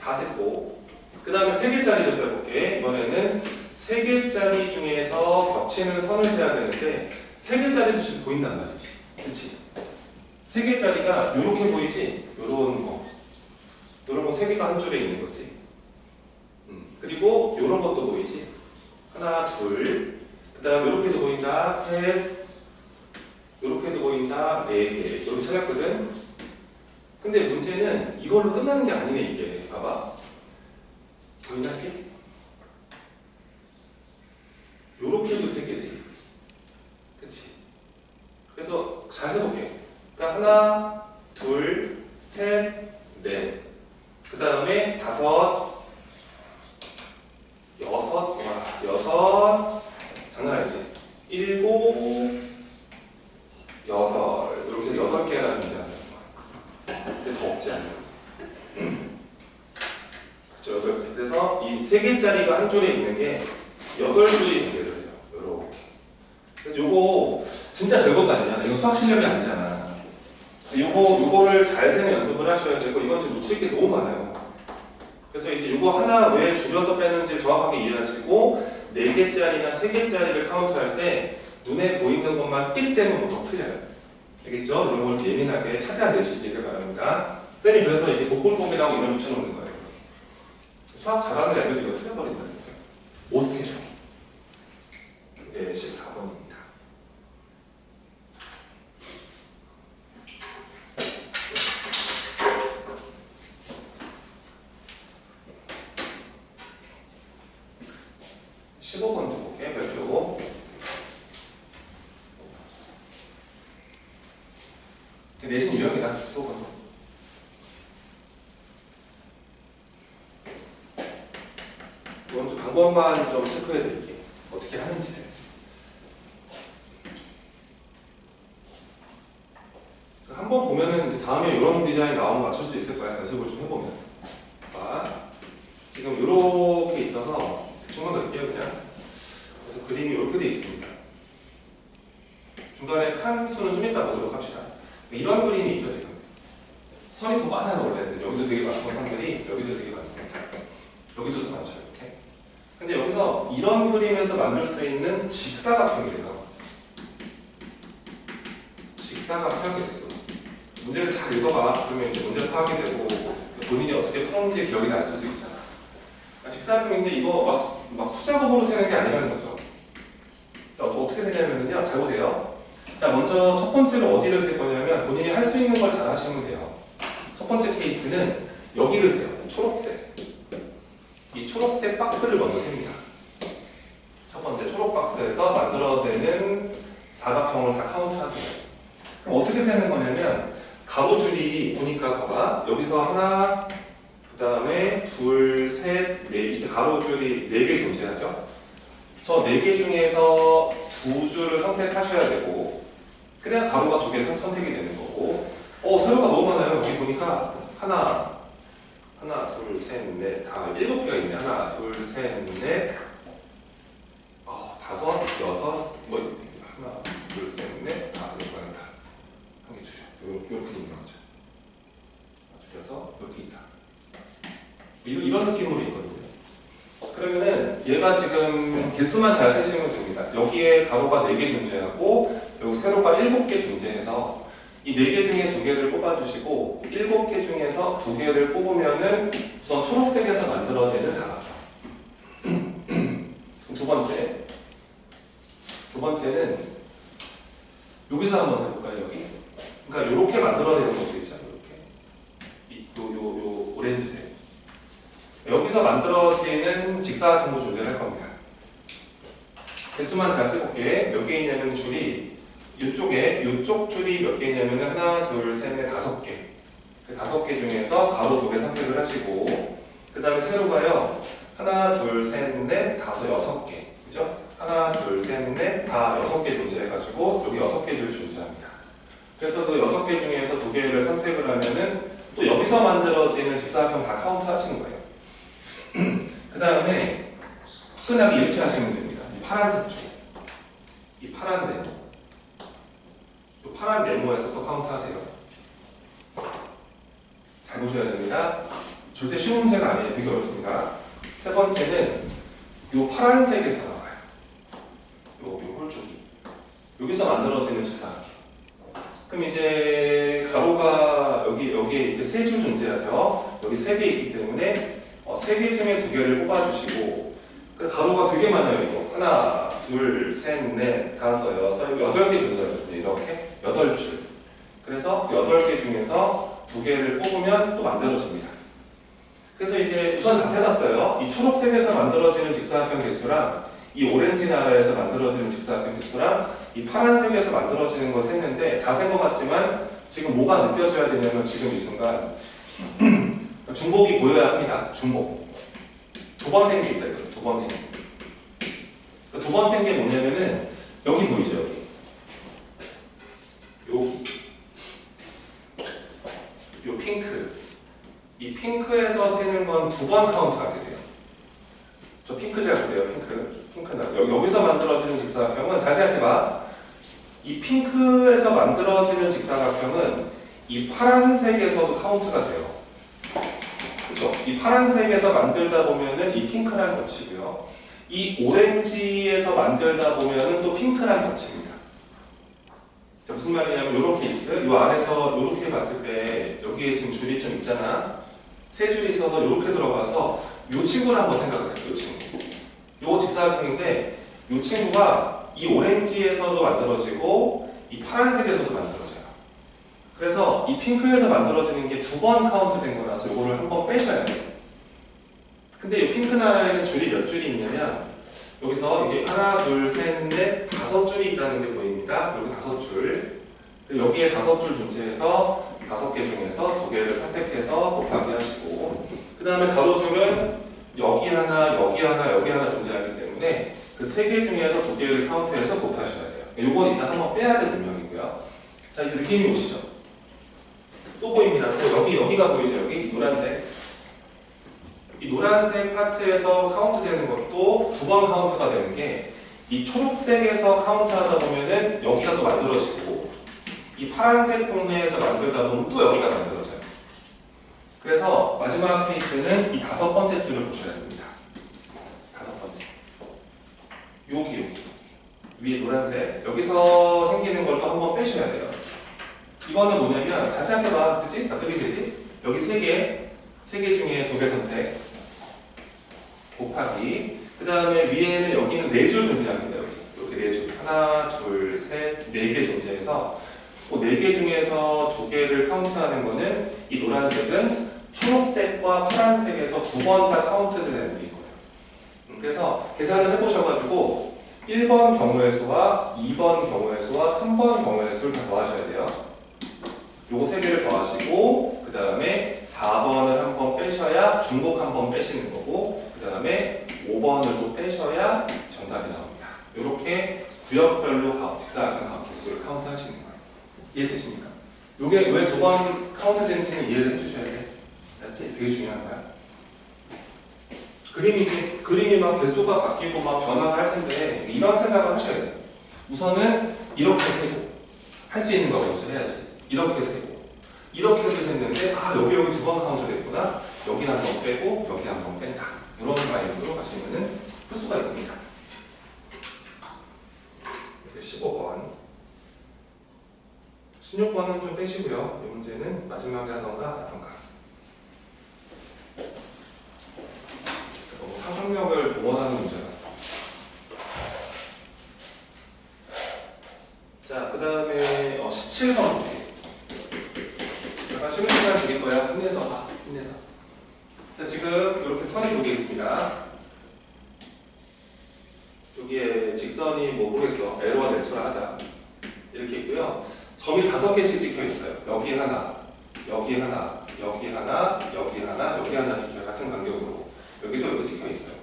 다 셌고, 그 다음에 3개짜리를 빼볼게. 이번에는 3개짜리 중에서 겹치는 선을 세야 되는데 3개짜리도 지금 보인단 말이지. 그치? 3개짜리가 이렇게 보이지? 요런 거 3개가 한 줄에 있는 거지. 그리고 요런 것도 보이지? 하나, 둘, 그 다음 요렇게도 보인다, 셋, 요렇게도 보인다, 4개. 이렇게 찾았거든? 근데 문제는 이걸로 끝나는 게 아니네, 이게. 봐봐. 보이나, 이게? 요렇게도 3개지. 그치? 그래서 잘 세볼게. 그러니까 하나, 둘, 셋, 넷. 그 다음에 5, 6, 와, 6, 장난 아니지? 7, 8, 이렇게 8개가 존재하는 거야. 근데 더 없지 않는 거지. 그렇죠, 8개. 그래서 이 3개짜리가 한 줄에 있는 게 8줄이 연결을 해요. 요렇게. 그래서 요거 진짜 별것도 아니잖아. 이거 수학 실력이 아니잖아. 요거를 잘 세는 연습을 하셔야 되고, 이건 지금 놓칠 게 너무 많아요. 그래서 이제 이거 하나 왜 줄여서 빼는지 정확하게 이해하시고 4개짜리나 3개짜리를 카운트할 때 눈에 보이는 것만 띡 세면 더 틀려요. 알겠죠? 이런 걸 예민하게 찾아내시기를 바랍니다. 쌤이 그래서 이게 복불복이라고 이름 붙여놓는 거예요. 수학 잘하는 애들이 이거 틀려버린다는 거죠. 못 세서. 그게 14번입니다. 볼게, 별표. 내신 유형이다, 15번. 이건 좀 방법만 좀 체크해 드릴게요. 어떻게 하는지를. 한번 보면은 이제 다음에 이런 디자인 나오면 맞출 수 있을 거야. 연습을 좀 해보면. 봐. 지금 이렇게 있어서 대충만 넣을게요, 그냥. 그래서 그림이 이렇게 되어 있습니다. 중간에 칸수는 좀 이따 보도록 합시다. 이런 그림이 있죠, 지금. 선이 더 많아요, 원래는. 여기도 되게 많고, 선들이 여기도 되게 많습니다. 여기도 더 많죠, 이렇게. 근데 여기서 이런 그림에서 만들 수 있는 직사각형이래요. 직사각형 개수. 문제를 잘 읽어봐. 그러면 이제 문제 파악이 되고 본인이 어떻게 푸는지 기억이 날 수도 있잖아. 직사각형인데 이거 막 숫자법으로 세는 게 아니라는 거죠. 자, 어떻게 세냐면요. 잘 보세요. 자, 먼저 첫 번째로 어디를 셀 거냐면 본인이 할 수 있는 걸 잘 하시면 돼요. 첫 번째 케이스는 여기를 세요. 초록색. 이 초록색 박스를 먼저 셉니다. 첫 번째 초록 박스에서 만들어내는 사각형을 다 카운트하세요. 그럼 어떻게 세는 거냐면 가로줄이 보니까 봐봐. 여기서 하나, 그 다음에 둘, 셋, 넷 이렇게 가로줄이 4개 존재하죠. 저 4개 중에서 2줄을 선택하셔야 되고 그래야 가로가 2개 선택이 되는 거고 세로가 너무 많아요. 여기 보니까 하나, 둘, 셋, 넷, 다 7개가 있네. 하나, 둘, 셋, 넷, 5, 6, 하나, 둘, 셋, 넷, 다 이거는 다 한 개 줄여. 이렇게 있는 거죠. 줄여서 이렇게 있다. 이런 느낌으로 있거든요. 그러면은 얘가 지금 개수만 잘 세시면 됩니다. 여기에 가로가 4개 존재하고 여기 세로가 7개 존재해서 이 4개 중에 2개를 뽑아주시고 7개 중에서 2개를 뽑으면은 우선 초록색에서 만들어내는 사각형. 두 번째는 여기서 한번 해볼까요? 여기? 그러니까 이렇게 만들어내는 것도 있잖아요. 이렇게 요 오렌지색. 여기서 만들어지는 직사각형도 존재할 겁니다. 개수만 잘 세볼게. 몇 개 있냐면 줄이 이쪽 줄이 몇 개 있냐면 하나, 둘, 셋, 넷, 5개. 그 5개 중에서 가로 2개 선택을 하시고 그 다음에 세로가요. 하나, 둘, 셋, 넷, 5, 6개. 그죠? 하나, 둘, 셋, 넷, 다 6개 존재해가지고 여기 6개 줄 존재합니다. 그래서 그 6개 중에서 2개를 선택을 하면은 또 여기서 만들어지는 직사각형 다 카운트 하시는 거예요. 그 다음에 흔하게 이렇게 하시면 됩니다. 이 파란색 줄, 이 파란 네모, 이 파란 네모에서 또 카운트 하세요. 잘 보셔야 됩니다. 절대 쉬운 문제가 아니에요. 되게 어렵습니다. 세 번째는 요 파란색에서 나와요. 요 홀쭉이. 여기서 만들어지는 직사각형. 그럼 이제 가로가 여기에 이제 세 줄 존재하죠. 여기 세 개 있기 때문에 세 개 중에 두 개를 뽑아주시고, 가로가 되게 많아요. 이거 하나, 둘, 셋, 넷, 다섯, 여섯, 8개 존재하거든요. 이렇게 8줄. 그래서 8개 중에서 두 개를 뽑으면 또 만들어집니다. 그래서 이제 우선 다 세봤어요. 이 초록색에서 만들어지는 직사각형 개수랑 이 오렌지 나라에서 만들어지는 직사각형 개수랑 이 파란색에서 만들어지는 거 셌는데 다 센 것 같지만 지금 뭐가 느껴져야 되냐면 지금 이 순간 중복이 보여야 합니다. 중복. 두 번 생긴 게 있다. 이거. 두 번 생긴 게. 두 번 생긴 게 뭐냐면은 여기 보이죠? 여기. 요 핑크. 이 핑크에서 세는 건 두 번 카운트하게 돼요. 저 핑크 잘 보세요. 핑크. 여기서 만들어지는 직사각형은 잘 생각해봐. 이 핑크에서 만들어지는 직사각형은 이 파란색에서도 카운트가 돼요. 그렇죠? 이 파란색에서 만들다 보면은 이 핑크랑 겹치고요. 이 오렌지에서 만들다 보면은 또 핑크랑 겹칩니다. 자, 무슨 말이냐면 이런 케이스, 이 안에서 이렇게 봤을 때 여기에 지금 줄이 좀 있잖아. 세 줄이 있어서 이렇게 들어가서 이 친구를 한번 생각을 해요. 이 친구. 요 직사각형인데 이 친구가 이 오렌지에서도 만들어지고 이 파란색에서도 만들어져요. 그래서 이 핑크에서 만들어지는 게 두 번 카운트된 거라서 이거를 한번 빼셔야 돼요. 근데 이 핑크 나라에는 줄이 몇 줄이 있냐면 여기서 이게 하나, 둘, 셋, 넷, 5줄이 있다는 게 보입니다. 여기 5줄. 여기에 5줄 존재해서 5개 중에서 2개를 선택해서 곱하기 하시고, 그 다음에 가로줄은 여기 하나, 여기 하나, 여기 하나 존재하기 때문에 그 3개 중에서 2개를 카운트해서 곱하셔야 돼요. 이건 일단 한번 빼야 될 문명이고요. 자, 이제 느낌이 오시죠? 또 보입니다. 또 여기가 보이죠? 여기 노란색. 이 노란색 파트에서 카운트되는 것도 두 번 카운트가 되는 게 이 초록색에서 카운트하다 보면은 여기가 또 만들어지고 이 파란색 동네에서 만들다 보면 또 여기가 만들어져요. 그래서 마지막 케이스는 이 5번째 줄을 보셔야 됩니다. 5번째. 여기 위에 노란색 여기서 생기는 걸 또 한번 빼셔야 돼요. 이거는 뭐냐면 잘 생각해봐. 그치? 어떻게 되지? 여기 3개 중에 2개 선택 곱하기, 그 다음에 위에는 여기는 4줄 존재합니다. 이렇게 4줄. 하나, 둘, 셋, 4개 존재해서 그 4개 중에서 2개를 카운트하는 거는 이 노란색은 초록색과 파란색에서 2번 다 카운트되는 게 있고요. 그래서 계산을 해보셔가지고 1번 경우의 수와 2번 경우의 수와 3번 경우의 수를 다 더하셔야 돼요. 요거 3개를 더하시고 그 다음에 4번을 한번 빼셔야 중복 한번 빼시는 거고, 그 다음에 5번을 또 빼셔야 정답이 나옵니다. 이렇게 구역별로 직사각형 개수를 카운트 하시는 거예요. 이해되십니까? 요게 왜 2번 카운트 되는지는 이해를 해주셔야 돼. 알았지? 되게 중요한 거야. 그림이 막 개수가 바뀌고 막 변화가 할 텐데 이런 생각을 하셔야 돼요. 우선은 이렇게 세고 할 수 있는 거 먼저 해야지. 이렇게 세고 이렇게 해서 셌는데 여기 2번 카운트 됐구나. 여기 한 번 빼고 여기 한 번 뺀다. 이런 마인드로 가시면은 풀 수가 있습니다. 15번 16번은 좀 빼시고요. 이 문제는 마지막에 하던가. 상상력을 동원하는 문제라서. 자, 그 다음에 17번 약간 쉬운 시간 드릴 거야. 힘내서. 자, 지금 이렇게 선이 2개 있습니다. 여기에 직선이 모르겠어. 에러와 넬투라 하자. 이렇게 있고요. 점이 5개씩 찍혀 있어요. 여기 하나, 여기 하나, 여기 하나, 여기 하나, 여기 하나 찍혀 같은 간격으로. 여기도 이렇게 찍혀 있어요.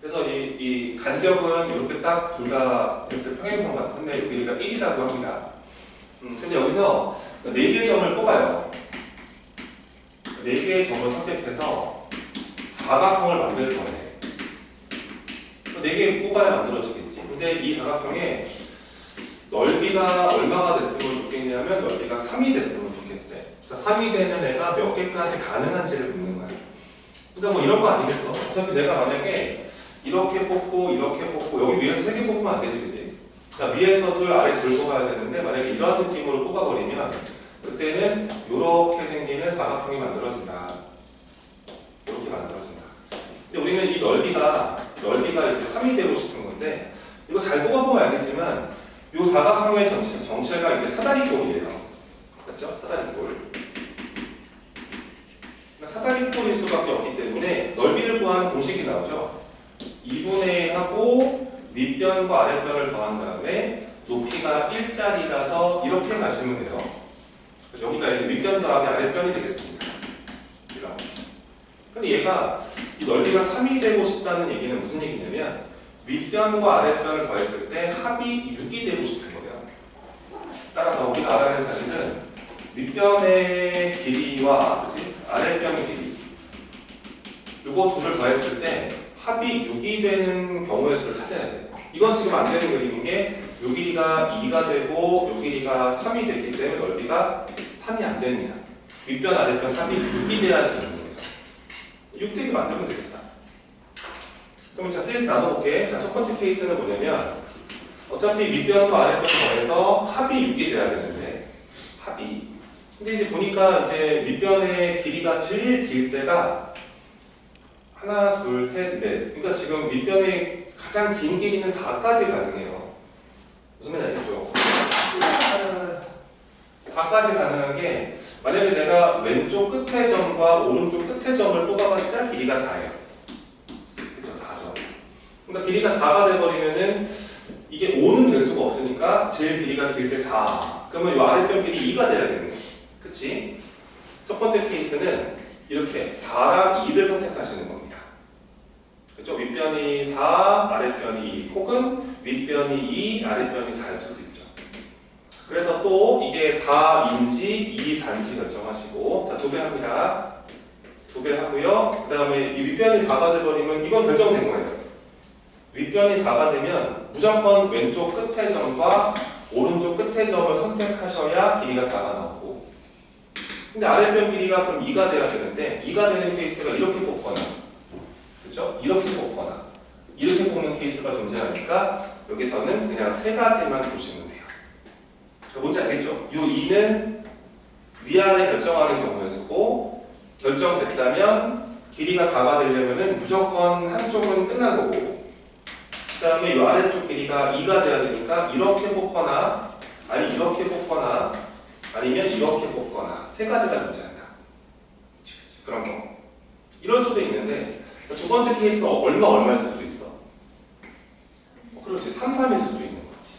그래서 이 간격은 이렇게 딱 둘 다 X 평행선 같은데 여기가 1이라고 합니다. 근데 여기서 4개의 점을 뽑아요. 4개의 점을 선택해서 사각형을 만들 거예요. 4개 뽑아야 만들어지겠지. 근데 이 사각형의 넓이가 얼마가 됐으면 좋겠냐면 넓이가 3이 됐으면 좋겠대. 자, 3이 되는 애가 몇 개까지 가능한지를 묻는 거야. 그러니까 뭐 이런 거 아니겠어? 어차피 내가 만약에 이렇게 뽑고 이렇게 뽑고 여기 위에서 3개 뽑으면 안 되지, 그지? 그러니까 위에서 둘, 아래 둘 뽑아야 되는데 만약에 이런 느낌으로 뽑아버리면 그때는 이렇게 생기는 사각형이 만들어진다. 이렇게 만들어진다. 근데 우리는 이 넓이가 이제 3이 되고 싶은 건데 이거 잘 뽑아보면 알겠지만 이 사각형의 정체가 이게 사다리꼴이에요. 그렇죠? 사다리꼴. 사다리꼴일 수밖에 없기 때문에 넓이를 구하는 공식이 나오죠. 2분의 1하고 윗변과 아랫변을 더한 다음에 높이가 1짜리라서 이렇게 가시면 돼요. 여기가 이제 윗변 더하기 아랫변이 되겠습니다. 근데 얘가 이 넓이가 3이 되고 싶다는 얘기는 무슨 얘기냐면 윗변과 아랫변을 더했을 때 합이 6이 되고 싶은 거예요. 따라서 우리가 알아야 하는 사실은 윗변의 길이와 그치? 아랫변 길이 이거 둘을 더했을 때 합이 6이 되는 경우의 수를 찾아야 돼요. 이건 지금 안 되는 그림인 게 요 길이가 2가 되고 요 길이가 3이 됐기 때문에 넓이가 3이 안 됩니다. 윗변 아랫변 합이 6이 돼야지 되는 거죠. 6 되게 만들면 되겠다. 그럼 자, 케이스 나눠볼게. 자, 첫 번째 케이스는 뭐냐면 어차피 윗변과 아랫변 더해서 합이 6이 돼야 되는데 합이 근데 이제 보니까 이제 윗변의 길이가 제일 길 때가 하나, 둘, 셋, 넷. 그러니까 지금 윗변의 가장 긴 길이는 4까지 가능해요. 무슨 말인지 알겠죠? 4까지 가능한 게 만약에 내가 왼쪽 끝의 점과 오른쪽 끝의 점을 뽑아봤자 길이가 4예요. 그렇죠? 4점. 그러니까 길이가 4가 돼버리면은 이게 5는 될 수가 없으니까 제일 길이가 길 때 4. 그러면 이 아랫변 길이 2가 돼야겠네. 그치? 첫 번째 케이스는 이렇게 4랑 2를 선택하시는 겁니다. 그렇죠? 윗변이 4, 아랫변이 2 혹은 윗변이 2, 아랫변이 4일 수도 있죠. 그래서 또 이게 4인지 2, 4인지 결정하시고 자, 2배 합니다. 2배 하고요. 그 다음에 이 윗변이 4가 돼버리면 이건 결정된 거예요. 윗변이 4가 되면 무조건 왼쪽 끝의 점과 오른쪽 끝의 점을 선택하셔야 길이가 4가 나오고 근데 아랫변 길이가 그럼 2가 돼야 되는데 2가 되는 케이스가 이렇게 뽑거나 그렇죠? 이렇게 뽑거나 이렇게 뽑는 케이스가 존재하니까 여기서는 그냥 세 가지만 보시면 돼요. 뭔지 알겠죠? 이 2는 위아래 결정하는 경우의 수고 결정됐다면 길이가 4가 되려면 무조건 한쪽은 끝난 거고 그 다음에 이 아래쪽 길이가 2가 돼야 되니까 이렇게 뽑거나 아니 이렇게 뽑거나 아니면 이렇게 뽑거나 세 가지가 존재한다. 그런 거. 이럴 수도 있는데 두 번째 케이스가 얼마일 수도 있어. 그렇지. 3, 3일 수도 있는 거지.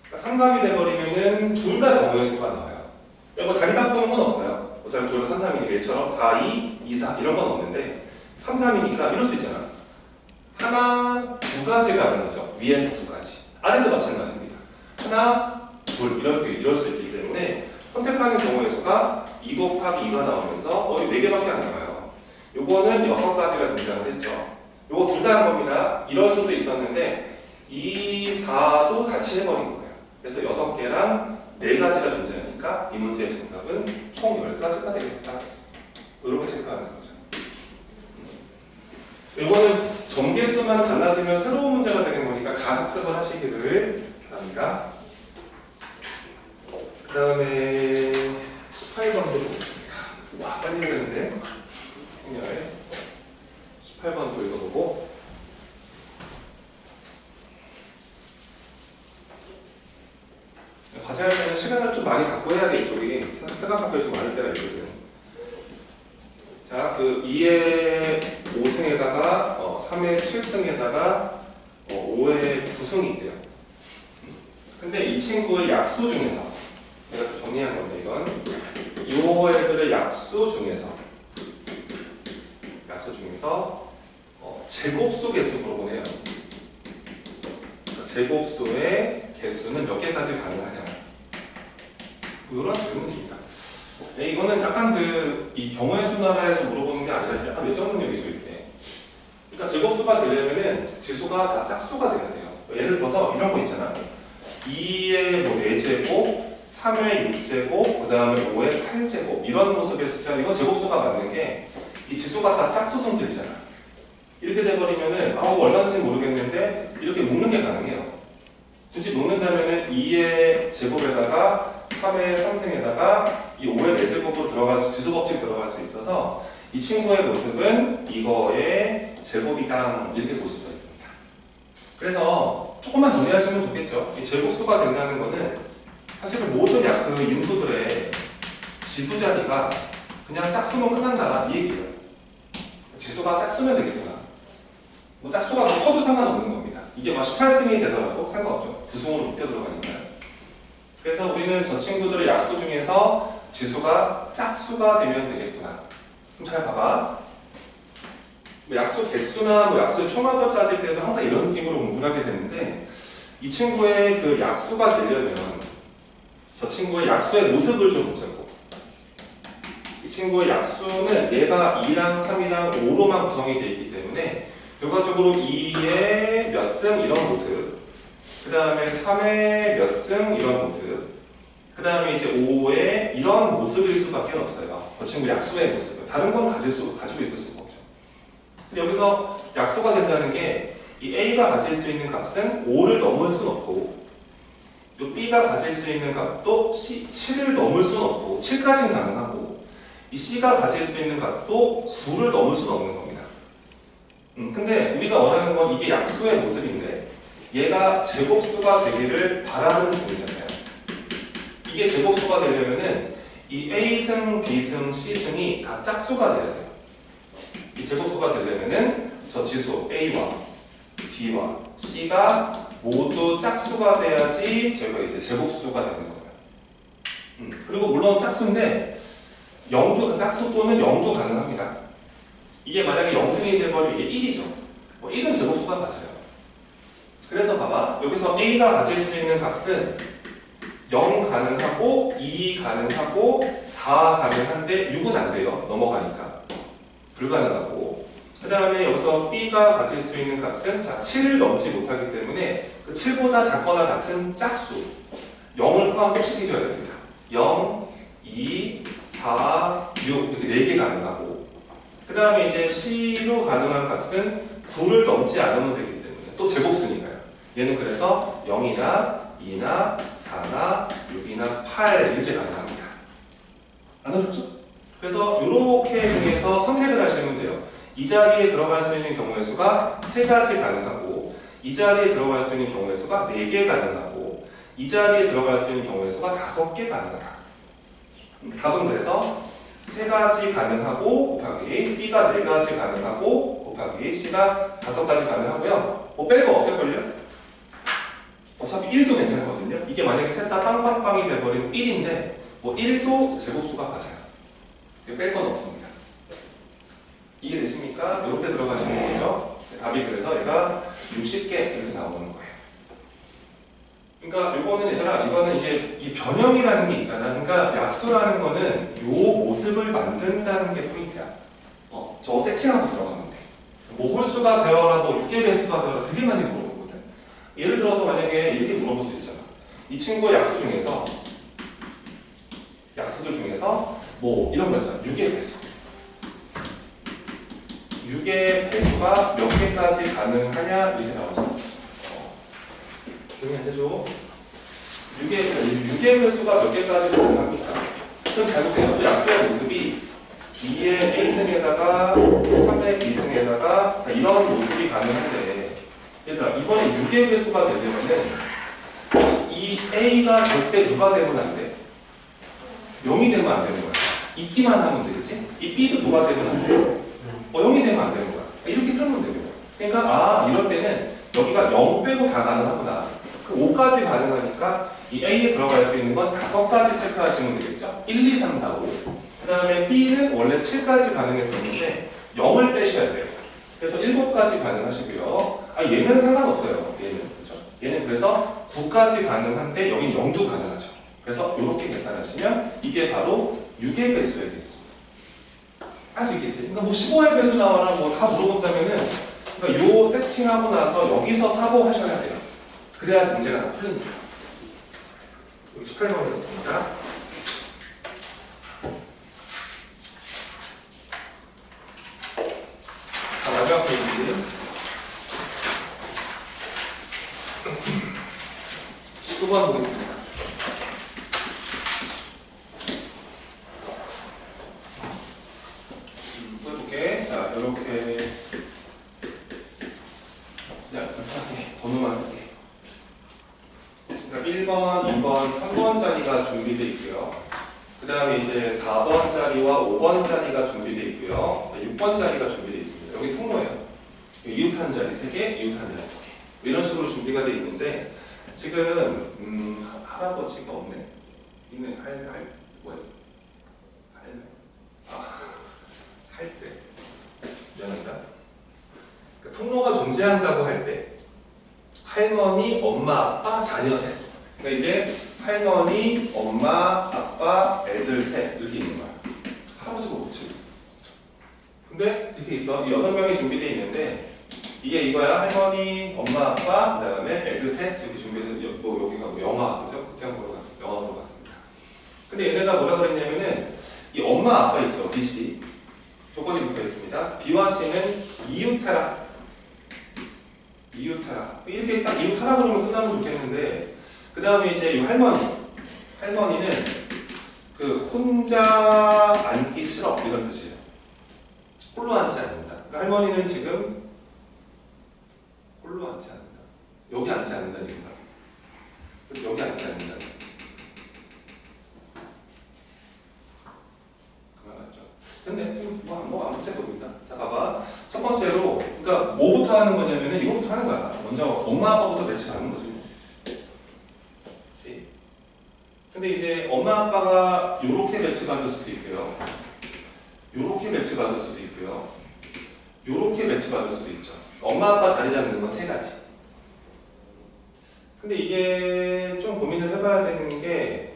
그러니까 3, 3이 돼버리면은 둘 다 경우의 수가 나와요. 뭐 자리 바꾸는 건 없어요. 어차피 둘 다 3, 3이니까 얘처럼 4, 2, 2, 4 이런 건 없는데 3, 3이니까 이럴 수 있잖아. 하나, 두 가지 가능하죠. 위에서 두 가지. 아래도 마찬가지입니다. 하나, 둘 이럴 수 있기 때문에 선택하는 경우의 수가 2 곱하기 2가 나오면서 4개밖에 안 나와요. 요거는 6가지가 등장을 했죠. 요거 둘 다 한 겁니다. 이럴 수도 있었는데 2, 4도 같이 해버린 거예요. 그래서 6개랑 4가지가 존재하니까 이 문제의 정답은 총 10가지가 되겠다. 이렇게 체크하는 거죠. 이거는 점개수만 달라지면 새로운 문제가 되는 거니까 잘 학습을 하시기를 바랍니다. 그 다음에 18번도 보겠습니다. 와, 빨리 해야 되는데. 18번도 읽어보고. 과제할 때는 시간을 좀 많이 갖고 해야 돼, 이쪽이. 생각할 게 좀 많을 때가 있거든. 자, 그 2의 5승에다가 3의 7승에다가 5의 9승이 있대요. 근데 이 친구의 약수 중에서 내가 좀 정리한 건데 이건 요 애들의 약수 중에서 제곱수 개수 물어보네요. 제곱수의 개수는 몇 개까지 가능하냐? 이런 질문입니다. 네, 이거는 약간 이 경우의 수 나라에서 물어보는 게 아니라 약간 외적 능력이죠, 이게. 그러니까 제곱수가 되려면은 지수가 다 짝수가 돼야 돼요. 예를 들어서 이런 거 있잖아. 2의 뭐 4제곱, 3의 6제곱, 그 다음에 5의 8제곱 이런 모습의 숫자. 이거 제곱수가 맞는 게 이 지수가 다 짝수성들이잖아. 이렇게 돼버리면은 얼마인지 모르겠는데 이렇게 묶는 게 가능해요. 굳이 묶는다면은 2의 제곱에다가 3의 3승에다가 이 5의 4제곱으로 들어갈 수, 지수법칙 들어갈 수 있어서 이 친구의 모습은 이거의 제곱이당 이렇게 볼 수가 있습니다. 그래서 조금만 정리하시면 좋겠죠. 이 제곱수가 된다는 거는 사실은 모든 그 인수들의 지수 자리가 그냥 짝수면 끝난다 이 얘기예요. 지수가 짝수면 되겠구나. 뭐 짝수가 더 커도 상관없는 겁니다. 이게 막 18승이 되더라도 상관없죠. 9승으로 묶여 들어가니까요. 그래서 우리는 저 친구들의 약수 중에서 지수가 짝수가 되면 되겠구나. 그럼 잘 봐봐. 뭐 약수 개수나 뭐 약수의 총합을 따질 때도 항상 이런 느낌으로 구분하게 되는데 이 친구의 그 약수가 되려면 저 친구의 약수의 모습을 좀 보자고. 이 친구의 약수는 얘가 2랑 3이랑 5로만 구성이 되어 있기 때문에 결과적으로 2의 몇 승 이런 모습, 그 다음에 3의 몇 승 이런 모습, 그 다음에 이제 5의 이런 모습일 수밖에 없어요. 저 친구 약수의 모습은 다른 건 가지고 있을 수가 없죠. 근데 여기서 약수가 된다는 게 이 A가 가질 수 있는 값은 5를 넘을 수는 없고 또 B가 가질 수 있는 값도 7을 넘을 수는 없고 7까지는 가능하고 이 C가 가질 수 있는 값도 9를 넘을 수는 없는 겁니다. 근데 우리가 원하는 건 이게 약수의 모습인데 얘가 제곱수가 되기를 바라는 중이잖아요. 이게 제곱수가 되려면은 이 A승, B승, C승이 다 짝수가 돼야 돼요. 이 제곱수가 되려면은 저 지수 A와 B와 C가 모두 짝수가 돼야지 저희가 이제 제곱수가 되는 거예요. 그리고 물론 짝수인데 0도, 짝수 또는 0도 가능합니다. 이게 만약에 0승이 되버리면 이게 1이죠. 뭐 1은 제곱수가 맞아요. 그래서 봐봐. 여기서 A가 가질 수 있는 값은 0 가능하고 2 가능하고 4 가능한데 6은 안 돼요. 넘어가니까. 불가능하고. 그 다음에 여기서 B가 가질 수 있는 값은 7을 넘지 못하기 때문에 그 7보다 작거나 같은 짝수 0을 포함 꼭 시켜줘야 됩니다. 0, 2, 4, 6 이렇게 4개 가능하고 그 다음에 이제 C로 가능한 값은 9를 넘지 않으면 되기 때문에 또 제곱수니까요. 얘는 그래서 0이나 2나 4나 6이나 8 이렇게 가능합니다. 안 어렵죠? 그래서 이렇게 중에서 선택을 하시면 돼요. 이 자리에 들어갈 수 있는 경우의 수가 3가지 가능하고 이 자리에 들어갈 수 있는 경우의 수가 4개 가능하고 이 자리에 들어갈 수 있는 경우의 수가 5개 가능하다. 답은 그래서 3가지 가능하고 곱하기 B가 4가지 가능하고 곱하기 C가 5가지 가능하고요. 뭐 뺄 거 없을걸요? 어차피 1도 괜찮거든요. 이게 만약에 셋 다 빵빵빵이 돼버리면 1인데 뭐 1도 제곱수가 맞아요. 뺄 건 없습니다. 이해되십니까? 이렇게 들어가시는 거죠. 답이 그래서 얘가 60개 이렇게 나오는 거예요. 그러니까 이거는 얘들아, 이거는 이게 이 변형이라는 게 있잖아. 그러니까 약수라는 거는 요 모습을 만든다는 게 포인트야. 저 세팅하고 들어가면 돼. 뭐 홀수가 되어라, 뭐 6개 배수가 되어라 되게 많이 물어보거든. 예를 들어서 만약에 이렇게 물어볼 수 있잖아. 이 친구의 약수들 중에서 뭐 이런 거 있잖아. 6의 배수. 6의 배수가 몇 개까지 가능하냐 이렇게 나올 수 있어. 조용히 해줘. 6의 배수가 몇 개까지 가능합니까? 그럼 잘 보세요. 또 약수의 모습이 2의 A승에다가 3의 B승에다가 이런 모습이 가능한데 얘들아 이번에 6의 배수가 되려면은 이 A가 절대 누가 되면 안 돼? 0이 되면 안 되는 거야. 있기만 하면 되겠지? 이 B도 누가 되면 안 돼? 0이 되면 안 되는 거야. 이렇게 틀면 되는 거야. 그러니까 이럴 때는 여기가 0 빼고 다 가능하구나. 그 5까지 가능하니까 이 A에 들어갈 수 있는 건 5가지 체크하시면 되겠죠? 1, 2, 3, 4, 5. 그 다음에 B는 원래 7까지 가능했었는데 0을 빼셔야 돼요. 그래서 7까지 가능하시고요. 얘는 상관없어요. 얘는. 그렇죠? 얘는 그래서 9까지 가능한데 여긴 0도 가능하죠. 그래서 이렇게 계산하시면 이게 바로 6의 배수의 개수. 할 수 있겠지? 그러니까 뭐 15의 배수 나와라 뭐 다 물어본다면은 그러니까 요 세팅하고 나서 여기서 사고하셔야 돼요. 그래야 문제가 다 풀립니다. 18번이었습니다. 자, 마지막 페이지 19번 보겠습니다. 해볼게. 자, 이렇게 그냥 편하게 번호만 쓸게. 그러니까 1번, 2번, 3번 자리가 준비되어 있고요. 그 다음에 이제 4번 자리와 5번 자리가 준비되어 있고요. 6번 자리가 준비되어 있습니다. 여기 통로예요. 이웃한 자리 3개, 이웃한 자리 2개. 이런 식으로 준비가 되어 있는데 지금 할아버지가 없네. 있네. 뭐야? 할 때. 미안합니다. 그러니까 통로가 존재한다고 할 때 할머니, 엄마, 아빠, 자녀 셋. 그러니까 이게 할머니, 엄마, 아빠, 애들 셋 이렇게 있는 거야. 할아버지가 없지. 근데 이렇게 있어. 이 6명이 준비되어 있는데 이게 이거야. 할머니, 엄마, 아빠, 그 다음에 애들 셋 이렇게 준비된 뭐 여기가 뭐 영화, 그죠? 극장 보러 갔습니다. 영화 보러 갔습니다. 근데 얘네가 뭐라 그랬냐면은 이 엄마, 아빠 있죠. B, C. 조건이 붙어 있습니다. B와 C는 이웃하라. 이웃하라. 이렇게 딱 이웃하라 그러면 끝나면 좋겠는데 그 다음에 이제 이 할머니는 그 혼자 앉기 싫어 이런 뜻이에요. 홀로 앉지 않는다. 그러니까 할머니는 지금 홀로 앉지 않는다. 여기 앉지 않는다는 얘기다. 그래서 여기 앉지 않는다. 그만하죠. 근데 뭐 아무 짝도 봅니다. 자, 봐봐. 첫 번째로, 그러니까 뭐부터 하는 거냐면은 이거부터 하는 거야. 먼저 엄마 아빠부터 배치하는 거지. 그렇지? 근데 이제 엄마 아빠가 요렇게 배치받을 수도 있고요. 요렇게 배치받을 수도 있고요. 요렇게 배치받을 수도 있죠. 엄마 아빠 자리 잡는 건 3가지. 근데 이게 좀 고민을 해봐야 되는 게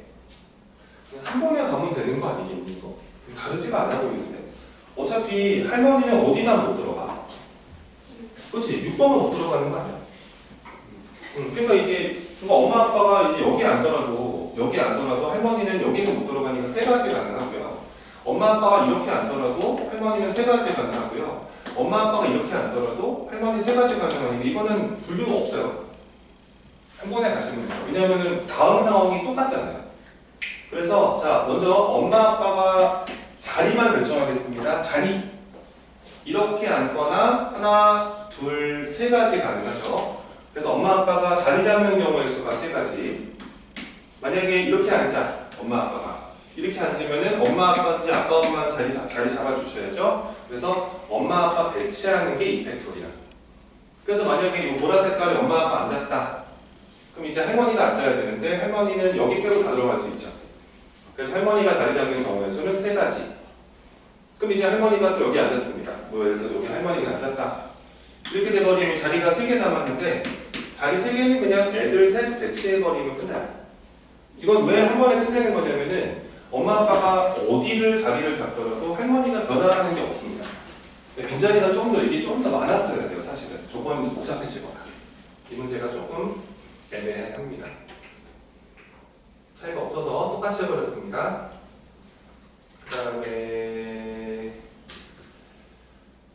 한 번에 가면 되는 거 아니겠니 이거? 다르지가 않아 보이는데 어차피 할머니는 어디나 못 들어가. 그렇지? 6번은 못 들어가는 거 아니야? 그러니까 이게 엄마 아빠가 이제 여기 앉더라도 할머니는 여기는 못 들어가니까 3가지 가능하고요. 엄마 아빠가 이렇게 앉더라도 할머니는 3가지 가능하고요. 엄마 아빠가 이렇게 앉더라도 할머니 3가지 가능하니까 이거는 분류가 없어요. 한 번에 가시면 돼요. 왜냐하면 다음 상황이 똑같잖아요. 그래서 자 먼저 엄마 아빠가 자리만 결정하겠습니다. 자리 이렇게 앉거나 하나, 둘, 3가지 가능하죠. 그래서 엄마 아빠가 자리 잡는 경우의 수가 3가지. 만약에 이렇게 앉아 엄마 아빠가 이렇게 앉으면은 엄마 아빠인지 아빠 엄마 자리 잡아주셔야죠. 그래서 엄마 아빠 배치하는 게 이펙토리야. 그래서 만약에 이 보라 색깔에 엄마 아빠 앉았다. 그럼 이제 할머니가 앉아야 되는데 할머니는 여기 빼고 다 들어갈 수 있죠. 그래서 할머니가 자리 잡는 경우의 수는 3가지. 그럼 이제 할머니가 또 여기 앉았습니다. 뭐 예를 들어 여기 할머니가 앉았다. 이렇게 돼버리면 자리가 3개 남았는데 자리 3개는 그냥 애들 셋 배치해버리면 끝나요. 이건 왜 한 번에 끝내는 거냐면은 엄마 아빠가 어디를 자리를 잡더라도 할머니가 변화하는 게 없습니다. 빈자리가 이게 좀 더 많았어야 돼요. 사실은 조건이 복잡해지거나 이 문제가 조금 애매합니다. 차이가 없어서 똑같이 해버렸습니다. 그 다음에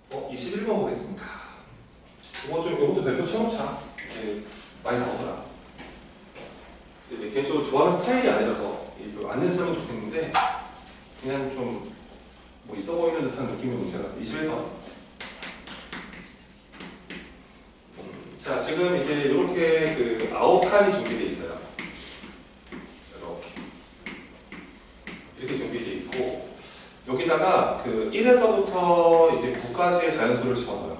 21번 보겠습니다. 이것도 별표 쳐놓자. 많이 나오더라. 개인적으로 좋아하는 스타일이 아니라서 안 냈으면 좋겠는데 그냥 좀 뭐 있어 보이는 듯한 느낌의 문제라서 21번. 자, 지금 이제 이렇게 그 9칸이 준비되어 있어요. 이렇게 준비되어 있고 여기다가 그 1에서부터 이제 9까지의 자연수를 집어넣어요.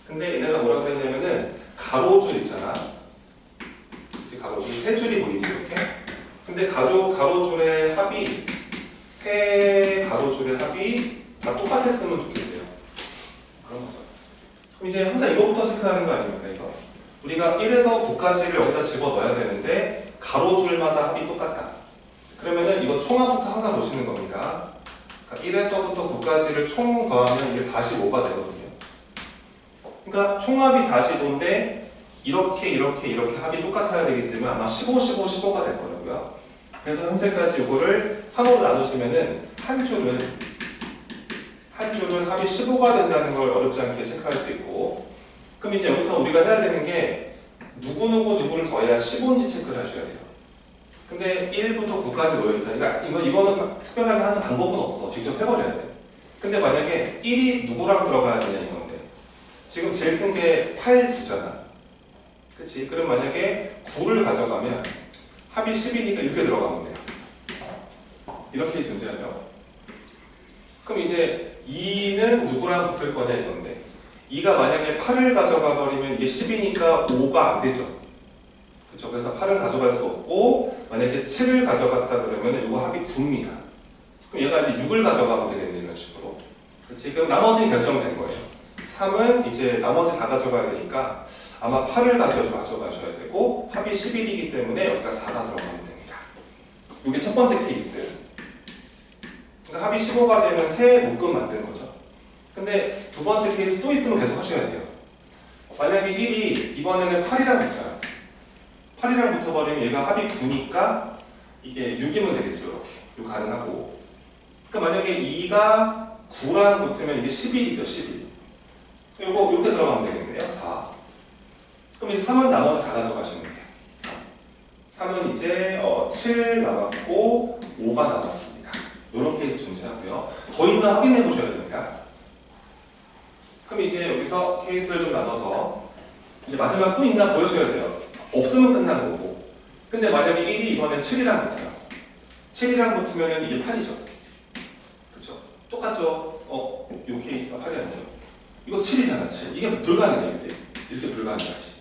근데 얘네가 뭐라 그랬냐면은 가로줄 있잖아. 그치, 가로줄 3줄이 보이지 이렇게. 근데 가로줄의 합이 세 가로줄의 합이 다 똑같았으면 좋겠대요. 그런 거죠. 그럼 이제 항상 이거부터 체크하는 거 아닙니까 이거? 우리가 1에서 9까지를 여기다 집어넣어야 되는데 가로줄마다 합이 똑같다. 그러면은 이거 총합부터 항상 보시는 겁니다. 그러니까 1에서부터 9까지를 총 더하면 이게 45가 되거든요. 그러니까 총합이 45인데 이렇게 합이 똑같아야 되기 때문에 아마 15, 15, 15가 될 거라고요. 그래서 현재까지 이거를 3으로 나누시면은 한 줄은 합이 15가 된다는 걸 어렵지 않게 체크할 수 있고, 그럼 이제 여기서 우리가 해야 되는 게 누구를 더해야 15인지 체크를 하셔야 돼요. 근데 1부터 9까지 놓여있잖아요. 그러니까 이거는 특별하게 하는 방법은 없어. 직접 해버려야 돼. 근데 만약에 1이 누구랑 들어가야 되냐 이건데, 지금 제일 큰 게 8, 9잖아. 그치? 그럼 만약에 9를 가져가면 합이 10이니까 이렇게 들어가면 돼요. 이렇게 존재하죠. 그럼 이제 2는 누구랑 붙을 거냐 이건데, 2가 만약에 8을 가져가 버리면 이게 10이니까 5가 안 되죠. 그쵸? 그래서 8은 가져갈 수 없고, 만약에 7을 가져갔다 그러면 이거 합이 9입니다. 그럼 얘가 이제 6을 가져가면 되겠네, 이런 식으로. 그치? 그럼 나머지는 결정된 거예요. 3은 이제 나머지 다 가져가야 되니까 아마 8을 가져가셔야 되고, 합이 11이기 때문에 여기가 4가 들어가면 됩니다. 이게 첫 번째 케이스. 그러니까 합이 15가 되면 새 묶음 만든 거죠. 근데 두 번째 케이스 또 있으면 계속 하셔야 돼요. 만약에 1이 이번에는 8이랑 붙어요. 8이랑 붙어버리면 얘가 합이 9니까 이게 6이면 되겠죠. 이렇게. 이거 가능하고. 그러니까 만약에 2가 9랑 붙으면 이게 11이죠. 11. 이거 이렇게 들어가면 되겠네요. 4. 그럼 이제 3은 나머지 다 가져가시면 돼요. 3은 이제 7 남았고 5가 남았습니다. 이런 케이스 존재하고요. 더 있나 확인해 보셔야 됩니다. 그럼 이제 여기서 케이스를 좀 나눠서 이제 마지막 또 있나 보여줘야 돼요. 없으면 끝나는 거고. 근데 만약에 1이 이번에 7이랑 붙어요. 7이랑 붙으면 이게 8이죠. 그쵸? 똑같죠? 요 케이스가 8이 아니죠? 이거 7이잖아, 7. 이게 불가능해, 그치? 이렇게 불가능하지.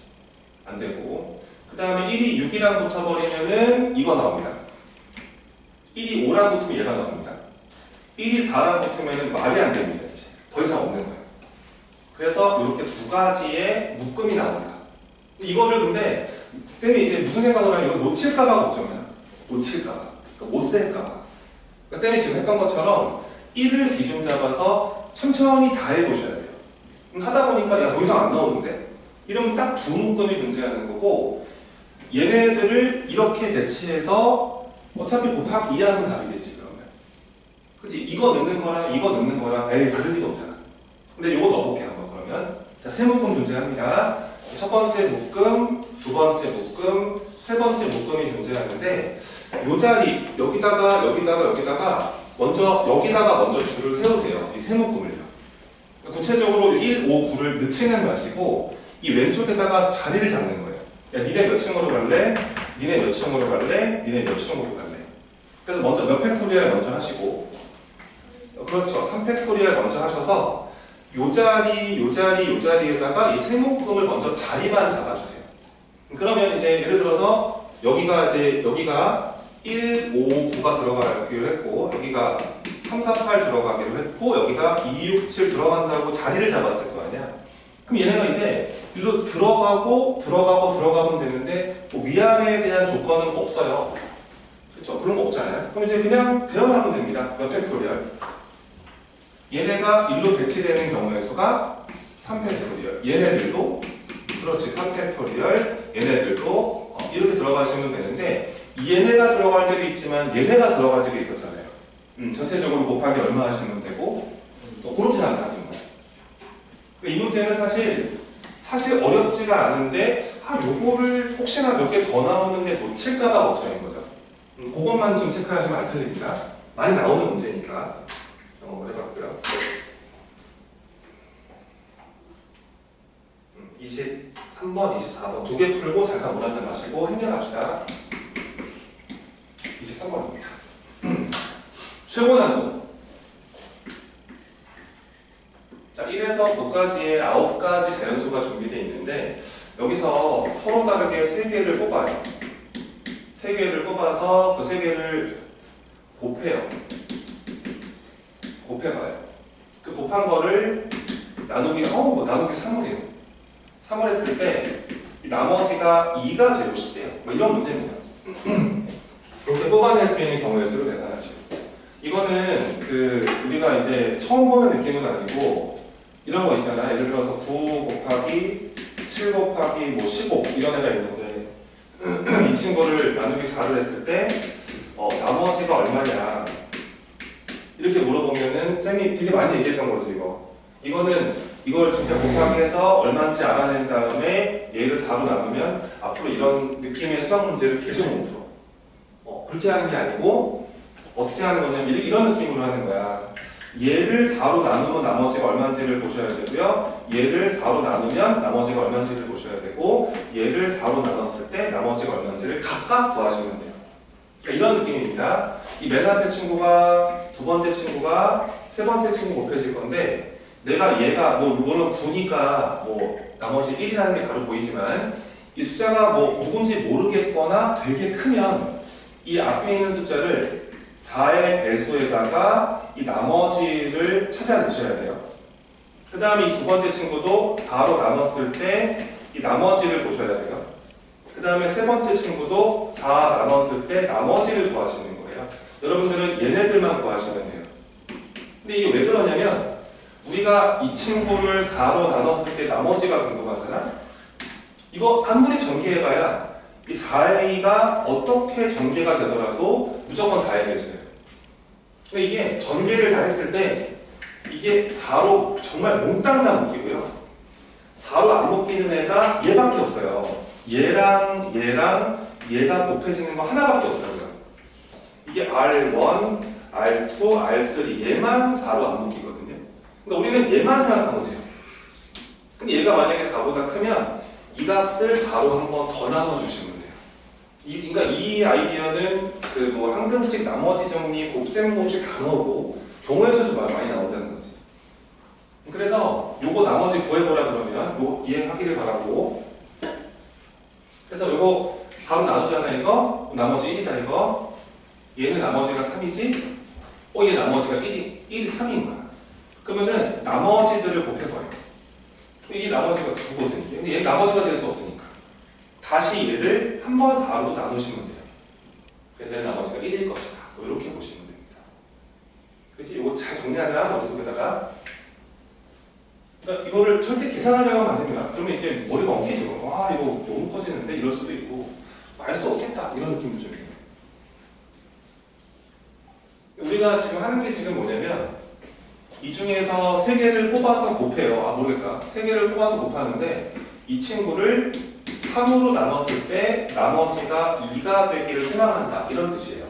안 되고. 그 다음에 1이 6이랑 붙어버리면은 이거 나옵니다. 1이 5랑 붙으면 얘가 나옵니다. 1이 4랑 붙으면은 말이 안 됩니다, 이제. 더 이상 없는 거예요. 그래서 이렇게 두 가지의 묶음이 나온다. 이거를 근데 쌤이 이제 무슨 생각을 하냐면 이거 놓칠까봐 걱정이야. 놓칠까봐. 그러니까 못 셀까봐. 그러니까 쌤이 지금 했던 것처럼 1을 기준 잡아서 천천히 다 해보셔야 돼요. 하다 보니까 야, 더 이상 안 나오는데? 이러면 딱 두 묶음이 존재하는 거고, 얘네들을 이렇게 배치해서 어차피 곱하기 2하면 답이겠지, 그러면. 그치? 이거 넣는 거랑 이거 넣는 거랑 에이, 다를 리가 없잖아. 근데 이거 넣어볼게요, 한번 그러면. 자, 세 묶음 존재합니다. 첫 번째 묶음, 두 번째 묶음, 세 번째 묶음이 존재하는데, 이 자리, 여기다가 먼저 줄을 세우세요. 이 세 묶음을요. 구체적으로 1, 5, 9를 넣지는 마시고 이 왼쪽에다가 자리를 잡는 거예요. 야, 니네 몇 층으로 갈래? 니네 몇 층으로 갈래? 니네 몇 층으로 갈래? 그래서 먼저 몇 팩토리얼 먼저 하시고, 그렇죠. 3팩토리얼 먼저 하셔서 요 자리에다가 이 세 묶음을 먼저 자리만 잡아주세요. 그러면 이제 예를 들어서 여기가 1, 5, 9가 들어가기로 했고, 여기가 3, 4, 8 들어가기로 했고, 여기가 2, 6, 7 들어간다고 자리를 잡았을 거 아니야? 그럼 얘네가 이제 일로 들어가면 되는데, 뭐 위아래에 대한 조건은 없어요. 그렇죠? 그런 거 없잖아요. 그럼 이제 그냥 배열을 하면 됩니다. 몇 팩토리얼? 얘네가 일로 배치되는 경우의 수가 3팩토리얼. 얘네들도, 그렇지, 3팩토리얼. 얘네들도 이렇게 들어가시면 되는데, 얘네가 들어갈 때도 있지만 얘네가 들어갈 때도 있었잖아요. 전체적으로 곱하기 얼마 하시면 되고, 또 그렇게 나타나는 거예요. 이 문제는 사실 어렵지가 않은데, 요거를 혹시나 몇 개 더 나오는데 놓칠까봐 걱정인 거죠. 그것만 좀 체크하시면 안 틀립니다. 많이 나오는 문제니까. 해봤고요. 23번, 24번 두 개 풀고 잠깐 물 한잔 마시고 행렬합시다. 23번입니다. 최고 난도. 자, 1에서 9까지의 9가지 자연수가 준비되어 있는데, 여기서 서로 다르게 3개를 뽑아요. 3개를 뽑아서 그 3개를 곱해요. 곱해봐요. 그 곱한 거를 나누기 3을 해요. 3을 했을 때 나머지가 2가 되고 싶대요. 뭐 이런 문제입니다. 그렇게 뽑아낼 수 있는 경우의 수로 계산하죠. 이거는 우리가 이제 처음 보는 느낌은 아니고, 이런 거 있잖아요. 예를 들어서 9 곱하기 7 곱하기 뭐 15 이런 애가 있는데 이 친구를 나누기 4를 했을 때 나머지가 얼마냐 이렇게 물어보면은 쌤이 되게 많이 얘기했던 거죠. 이거는 이걸 진짜 곱하기 해서 얼마인지 알아낸 다음에 얘를 4로 나누면 앞으로 이런 느낌의 수학 문제를 계속 못 풀어. 그렇게 하는 게 아니고 어떻게 하는 거냐면 이런 느낌으로 하는 거야. 얘를 4로 나누면 나머지가 얼마인지를 보셔야 되고요. 얘를 4로 나누면 나머지가 얼마인지를 보셔야 되고 얘를 4로 나눴을 때 나머지가 얼마인지를 각각 구하시면 돼요. 그러니까 이런 느낌입니다. 이 맨 앞에 친구가 두 번째 친구가 세 번째 친구 곱해질 건데 내가 얘가 물론 9니까 나머지 1이라는 게 바로 보이지만 이 숫자가 누군지 모르겠거나 되게 크면 이 앞에 있는 숫자를 4의 배수에다가 이 나머지를 찾아내셔야 돼요. 그 다음에 이 두 번째 친구도 4로 나눴을 때 이 나머지를 보셔야 돼요. 그 다음에 세 번째 친구도 4 나눴을 때 나머지를 구하시는 거예요. 여러분들은 얘네들만 구하시면 돼요. 근데 이게 왜 그러냐면 우리가 이 친구를 4로 나눴을 때 나머지가 궁금하잖아? 이거 아무리 전개해봐야 이 4a가 어떻게 전개가 되더라도 무조건 4의 배수예요. 그러니까 이게 전개를 다 했을 때 이게 4로 정말 몽땅 다 묶이고요. 4로 안 묶이는 애가 얘밖에 없어요. 얘랑 얘가 곱해지는 거 하나밖에 없더라고요. 이게 R1, R2, R3 얘만 4로 안 묶이거든요. 그러니까 우리는 얘만 생각하면 돼요. 근데 얘가 만약에 4보다 크면 이 값을 4로 한 번 더 나눠주시면 돼요. 그러니까 이 아이디어는 황금식 나머지 정리, 곱셈 공식 다 나오고 경우의 수도 많이 나온다는 거지. 그래서 요거 나머지 구해보라 그러면 요거 이해하기를 바라고. 그래서 요거 4로 나누잖아 이거. 나머지 1이다 이거. 얘는 나머지가 3이지. 얘 나머지가 1이 3인 거야. 그러면은 나머지들을 곱해버려. 이게 나머지가 9거든요. 근데 얘 나머지가 될 수 없으니까 다시 얘를 한 번 4로 나누시면 돼요. 그래서 얘 나머지가 1일 것이다. 이렇게 보시면 됩니다. 그렇지? 이거 잘 정리하자 머릿속에다가. 그러니까 이거를 절대 계산하려고 하면 안 됩니다. 그러면 이제 머리가 엉키죠. 이거 너무 커지는데 이럴 수도 있고 알 수 없겠다 이런 느낌도 좀 있어요. 우리가 지금 하는 게 지금 뭐냐면 이 중에서 3개를 뽑아서 곱해요. 모르겠다. 3개를 뽑아서 곱하는데 이 친구를 3으로 나눴을 때 나머지가 2가 되기를 희망한다. 이런 뜻이에요.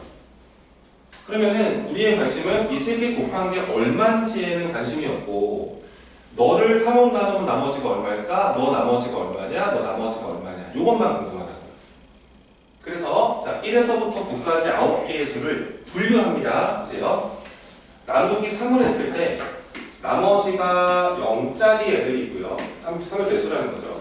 그러면은 우리의 관심은 이 3개 곱한 게 얼마인지에는 관심이 없고 너를 3으로 나누면 나머지가 얼마일까? 너 나머지가 얼마냐? 너 나머지가 얼마냐? 이것만 궁금하다고요. 그래서 자 1에서부터 9까지 9개의 수를 분류합니다. 보세요. 나누기 3을 했을 때 나머지가 0짜리 애들이 있고요. 3의 배수라는 거죠.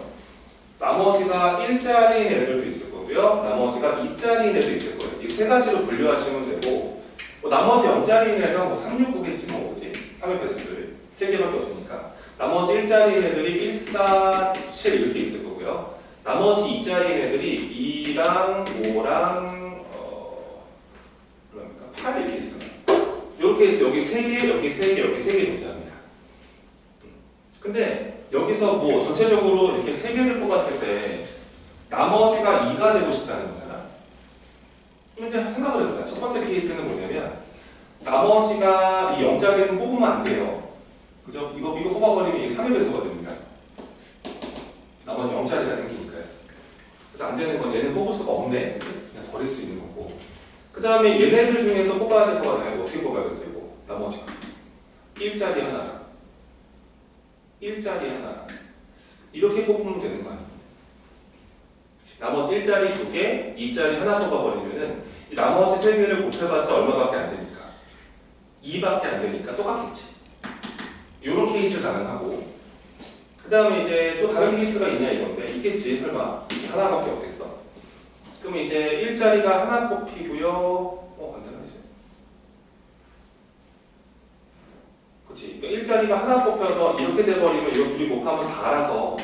나머지가 1짜리인 애들도 있을 거고요. 나머지가 2짜리인 애도 있을 거예요. 이 세 가지로 분류하시면 되고 나머지 0짜리인 애가 369겠지 뭐지? 3의 배수들 3개밖에 없으니까 나머지 1짜리인 애들이 1, 4, 7 이렇게 있을 거고요. 나머지 2짜리인 애들이 2랑 5랑 8 이렇게 있습니다. 이렇게 해서 여기 3개, 여기 3개, 여기 3개 존재합니다. 근데 여기서 전체적으로 이렇게 3개를 뽑았을 때 나머지가 2가 되고 싶다는 거잖아. 그럼 이제 생각을 해보자. 첫 번째 케이스는 뭐냐면 나머지가 이 0짜리는 뽑으면 안 돼요. 그죠? 이거 뽑아버리면 이게 3의 배수가 됩니다. 나머지 0짜리가 생기니까요. 그래서 안 되는 건 얘는 뽑을 수가 없네. 그냥 버릴 수 있는 거고. 그 다음에 얘네들 중에서 뽑아야 될 거 같아요. 어떻게 뽑아야겠어요? 이거 나머지가 1짜리 하나 1짜리 하나 이렇게 뽑으면 되는 거 아니에요? 나머지 1짜리 2개 2짜리 하나 뽑아버리면은 이 나머지 3개를 곱해봤자 얼마밖에 안 되니까 2밖에 안 되니까 똑같겠지. 요런 케이스 가능하고 그 다음에 이제 또 다른 케이스가 있냐 이건데 있겠지. 설마 이게 하나밖에 없겠어. 그럼 이제 1짜리가 하나 뽑히고요. 안 되나 이제? 그렇지. 그러니까 1짜리가 하나 뽑혀서 이렇게 돼버리면 이거 둘이 곱하면 4라서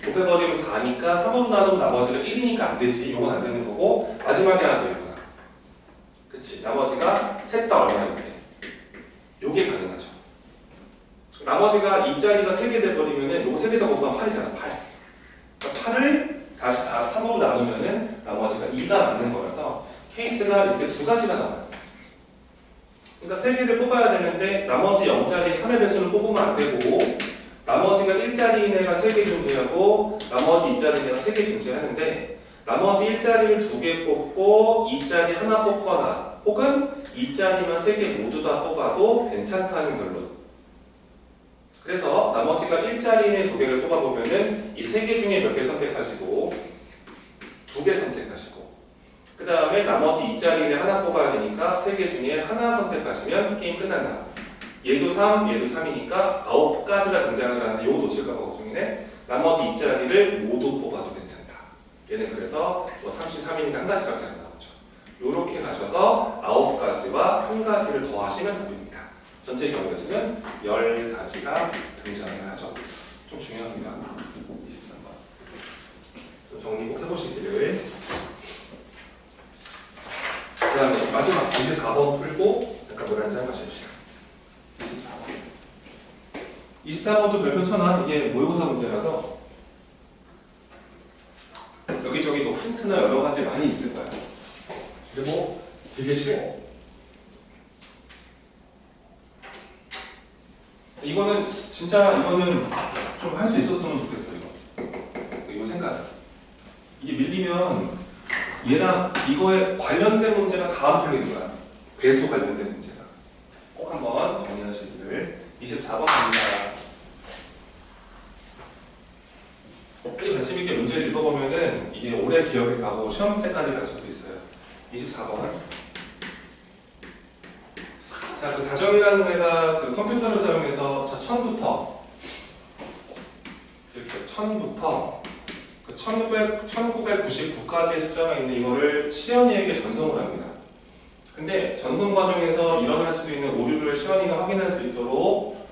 곱해버리면 4니까 3으로 나누면 나머지가 1이니까 안 되지. 이건 안 되는 거고 마지막에 하나 더 있구나. 그렇지. 나머지가 셋 다 얼마인데? 요게 가능하죠. 나머지가 2짜리가 3개 돼버리면은 요거 3개 다 곱하면 8이잖아. 8. 8을 다시 3으로 나누면은 나머지가 2가 맞는 거라서 케이스가 이렇게 두 가지가 나와요. 그러니까 3개를 뽑아야 되는데 나머지 0짜리 3의 배수를 뽑으면 안 되고 나머지가 1짜리인 애가 3개 존재하고 나머지 2짜리인 애가 3개 존재하는데 나머지 1짜리를 2개 뽑고 2짜리 하나 뽑거나 혹은 2짜리만 3개 모두 다 뽑아도 괜찮다는 결론. 그래서 나머지가 1짜리인 2개를 뽑아보면은 이 3개 중에 몇 개 선택하시고 2개 선택하시고 그 다음에 나머지 2짜리를 하나 뽑아야 되니까 3개 중에 하나 선택하시면 게임 끝난다. 얘도 3, 얘도 3이니까 9가지가 등장을 하는데 이거 놓칠까봐 걱정이네. 나머지 2짜리를 모두 뽑아도 괜찮다. 얘는 그래서 뭐 33이니까 한 가지밖에 안 나오죠. 이렇게 가셔서 9가지와 한 가지를 더하시면 됩니다. 전체 경우에서는 10가지가 등장을 하죠. 좀 중요합니다. 23번. 좀 정리 꼭 해보시기를. 그 다음에 마지막 24번 풀고 약간 물 한잔 마십시다. 24번. 24번도 별표 쳐놔. 이게 모의고사 문제라서 여기저기 뭐 프린트나 여러 가지 많이 있을 거야. 근데 뭐 되게 쉬워. 이거는 진짜 이거는 좀 할 수 있었으면 좋겠어. 이거 생각. 이게 밀리면 얘랑 이거에 관련된 문제가 다 틀리는 거야. 배수 관련된 문제가. 꼭 한번 정리하시기를. 24번 갑니다. 빨리 관심 있게 문제를 읽어보면은 이게 오래 기억이 가고 시험 때까지 갈 수도 있어요. 24번. 자, 그 다정이라는 애가 그 컴퓨터를 사용해서 자, 1000부터 이렇게 1000부터 그 1999까지의 숫자가 있는데 이거를 시연이에게 전송을 합니다. 근데 전송 과정에서 일어날 수도 있는 오류를 시연이가 확인할 수 있도록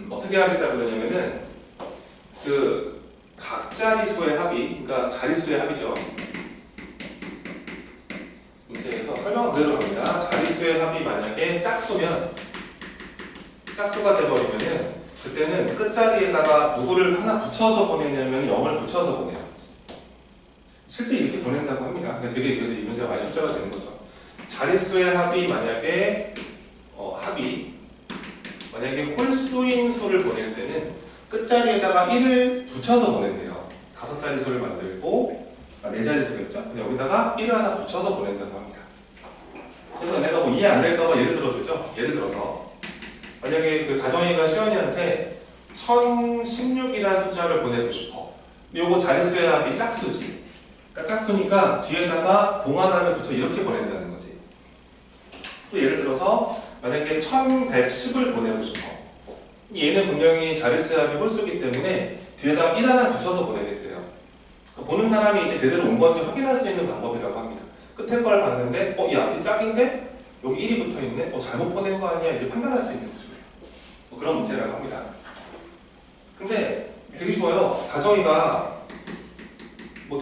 어떻게 하겠다 그러냐면은 그 각 자리수의 합이, 그러니까 자릿수의 합이죠. 문제에서 설명은 그대로 갑니다. 자릿수의 합이 만약에 짝수면 짝수가 돼버리면은 그때는 끝자리에다가 누구를 하나 붙여서 보내냐면 0을 붙여서 보내요. 실제 이렇게 보낸다고 합니다. 그러니까 되게 그래서 이 문제가 많이 출제가 되는 거죠. 자릿수의 합이 만약에 만약에 홀수인 수를 보낼 때는 끝자리에다가 1을 붙여서 보낸대요. 5자리 수를 만들고 4자리 수겠죠? 근데 여기다가 1을 하나 붙여서 보낸다고 합니다. 그래서 내가 뭐 이해 안 될까봐 예를 들어주죠. 예를 들어서 만약에 그 다정이가 시연이한테 1016이라는 숫자를 보내고 싶어. 근데 요거 자릿수의 합이 짝수지. 그러니까 짝수니까 뒤에다가 0 하나를 붙여 이렇게 보낸다는 거지. 또 예를 들어서 만약에 1110을 보내고 싶어. 얘는 분명히 자릿수의 합이 홀수기 때문에 뒤에다가 1 하나 붙여서 보내겠대요. 보는 사람이 이제 제대로 온 건지 확인할 수 있는 방법이라고 합니다. 끝에 걸 봤는데 이 앞이 짝인데 여기 1이 붙어있네? 잘못 보낸 거 아니야? 이렇게 판단할 수 있는 구조예요. 그런 문제라고 합니다. 근데 되게 좋아요. 다정이가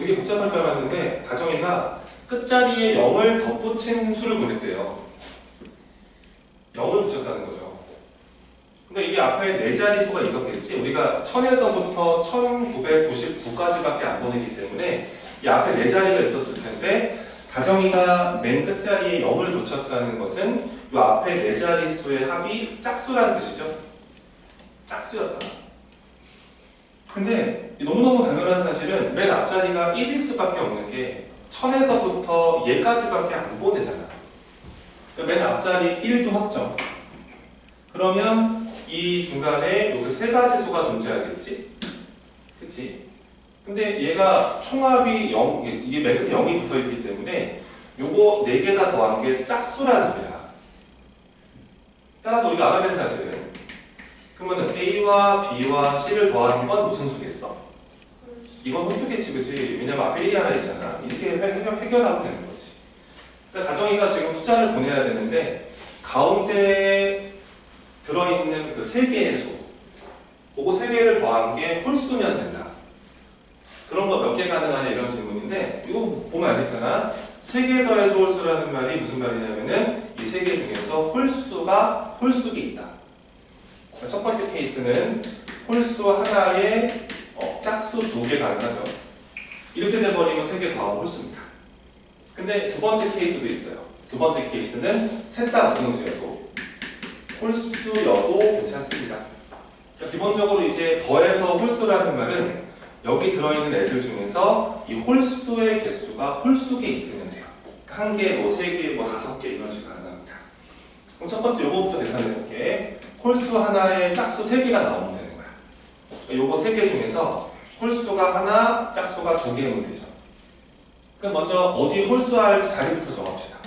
되게 복잡할 줄 알았는데 다정이가 끝자리에 0을 덧붙인 수를 보냈대요. 0을 붙였다는 거죠. 근데 이게 앞에 4자리수가 있었겠지. 우리가 1000에서부터 1999까지밖에 안 보내기 때문에 이 앞에 4자리가 있었을 텐데 다정이가 맨 끝자리에 0을 붙였다는 것은 이 앞에 4자리수의 합이 짝수라는 뜻이죠. 짝수였다. 근데 너무너무 당연한 사실은 맨 앞자리가 1일 수밖에 없는 게 1000에서부터 얘까지밖에 안 보내잖아. 맨 앞자리 1도 확정. 그러면 이 중간에 여기 3가지 수가 존재하겠지? 그치? 근데 얘가 총합이 0, 이게 맨 끝에 0이 붙어있기 때문에 요거 4개 다 더한 게 짝수라는 소리야. 따라서 우리가 알아야 되는 사실은 그러면은 A와 B와 C를 더하는 건 무슨 수겠어? 이건 홀수겠지, 그치? 왜냐면 앞에 1이 하나 있잖아. 이렇게 해결하면 되는 거지. 그러니까 다정이가 지금 숫자를 보내야 되는데 가운데 들어있는 그 3개의 수, 그거 3개를 더한 게 홀수면 된다. 그런 거 몇 개 가능하냐 이런 질문인데 이거 보면 아시잖아. 3개 더해서 홀수라는 말이 무슨 말이냐면은 이 3개 중에서 홀수가 홀수기 있다. 첫 번째 케이스는 홀수 하나에 짝수 2개 가능하죠. 이렇게 돼버리면 3개 더하면 홀수입니다. 근데 두 번째 케이스도 있어요. 두 번째 케이스는 셋 다 무등수여도 홀수여도 괜찮습니다. 그러니까 기본적으로 이제 더해서 홀수라는 말은 여기 들어있는 애들 중에서 이 홀수의 개수가 홀수개 있으면 돼요. 한 개, 뭐 3개, 뭐 5개 이런 식으로 가능합니다. 그럼 첫 번째 요거부터 계산해 볼게. 홀수 하나에 짝수 3개가 나오면 되는 거야. 요거 3개 중에서 홀수가 하나, 짝수가 2개면 되죠. 그럼 먼저 어디 홀수할 자리부터 정합시다.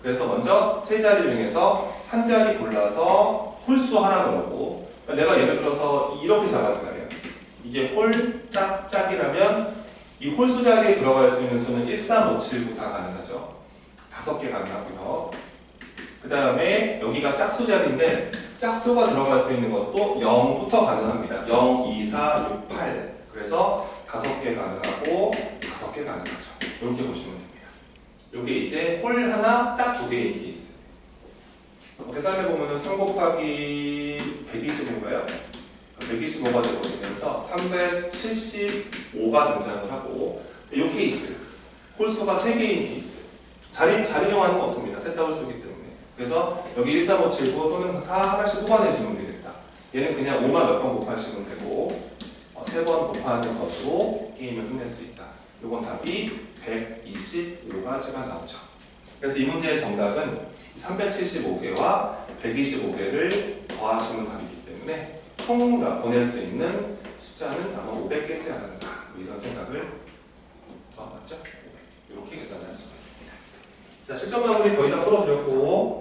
그래서 먼저 세 자리 중에서 한 자리 골라서 홀수하라고 그러고, 내가 예를 들어서 이렇게 잡았단 말이에요. 이게 홀, 짝, 짝이라면 이 홀수 자리에 들어갈 수 있는 수는 1, 3, 5, 7, 9 다 가능하죠. 5개 가능하고요. 그 다음에 여기가 짝수 자리인데 짝수가 들어갈 수 있는 것도 0부터 가능합니다. 0, 2, 4, 6, 8. 그래서 5개 가능하고 5개 가능하죠. 이렇게 보시면 됩니다. 이게 이제 홀 하나, 짝 2개의 케이스. 계산해보면 3 곱하기 125인가요? 125가 되어버리면서 375가 등장을 하고, 이 케이스 홀수가 3개인 케이스. 자리 정하는 거 없습니다. 셋 다 홀수기 때문에. 그래서 여기 1, 3, 5, 7, 9 또는 다 하나씩 뽑아내시면 되겠다. 얘는 그냥 5만 몇 번 곱하시면 되고 3번 곱하는 것으로 게임을 끝낼 수 있다. 이건 답이 125가지가 나오죠. 그래서 이 문제의 정답은 375개와 125개를 더하시면 답이기 때문에 총 보낼 수 있는 숫자는 아마 500개지 않은가, 이런 생각을 맞죠? 이렇게 계산할 수가 있습니다. 자, 실전 마무리 거의 다 풀어드렸고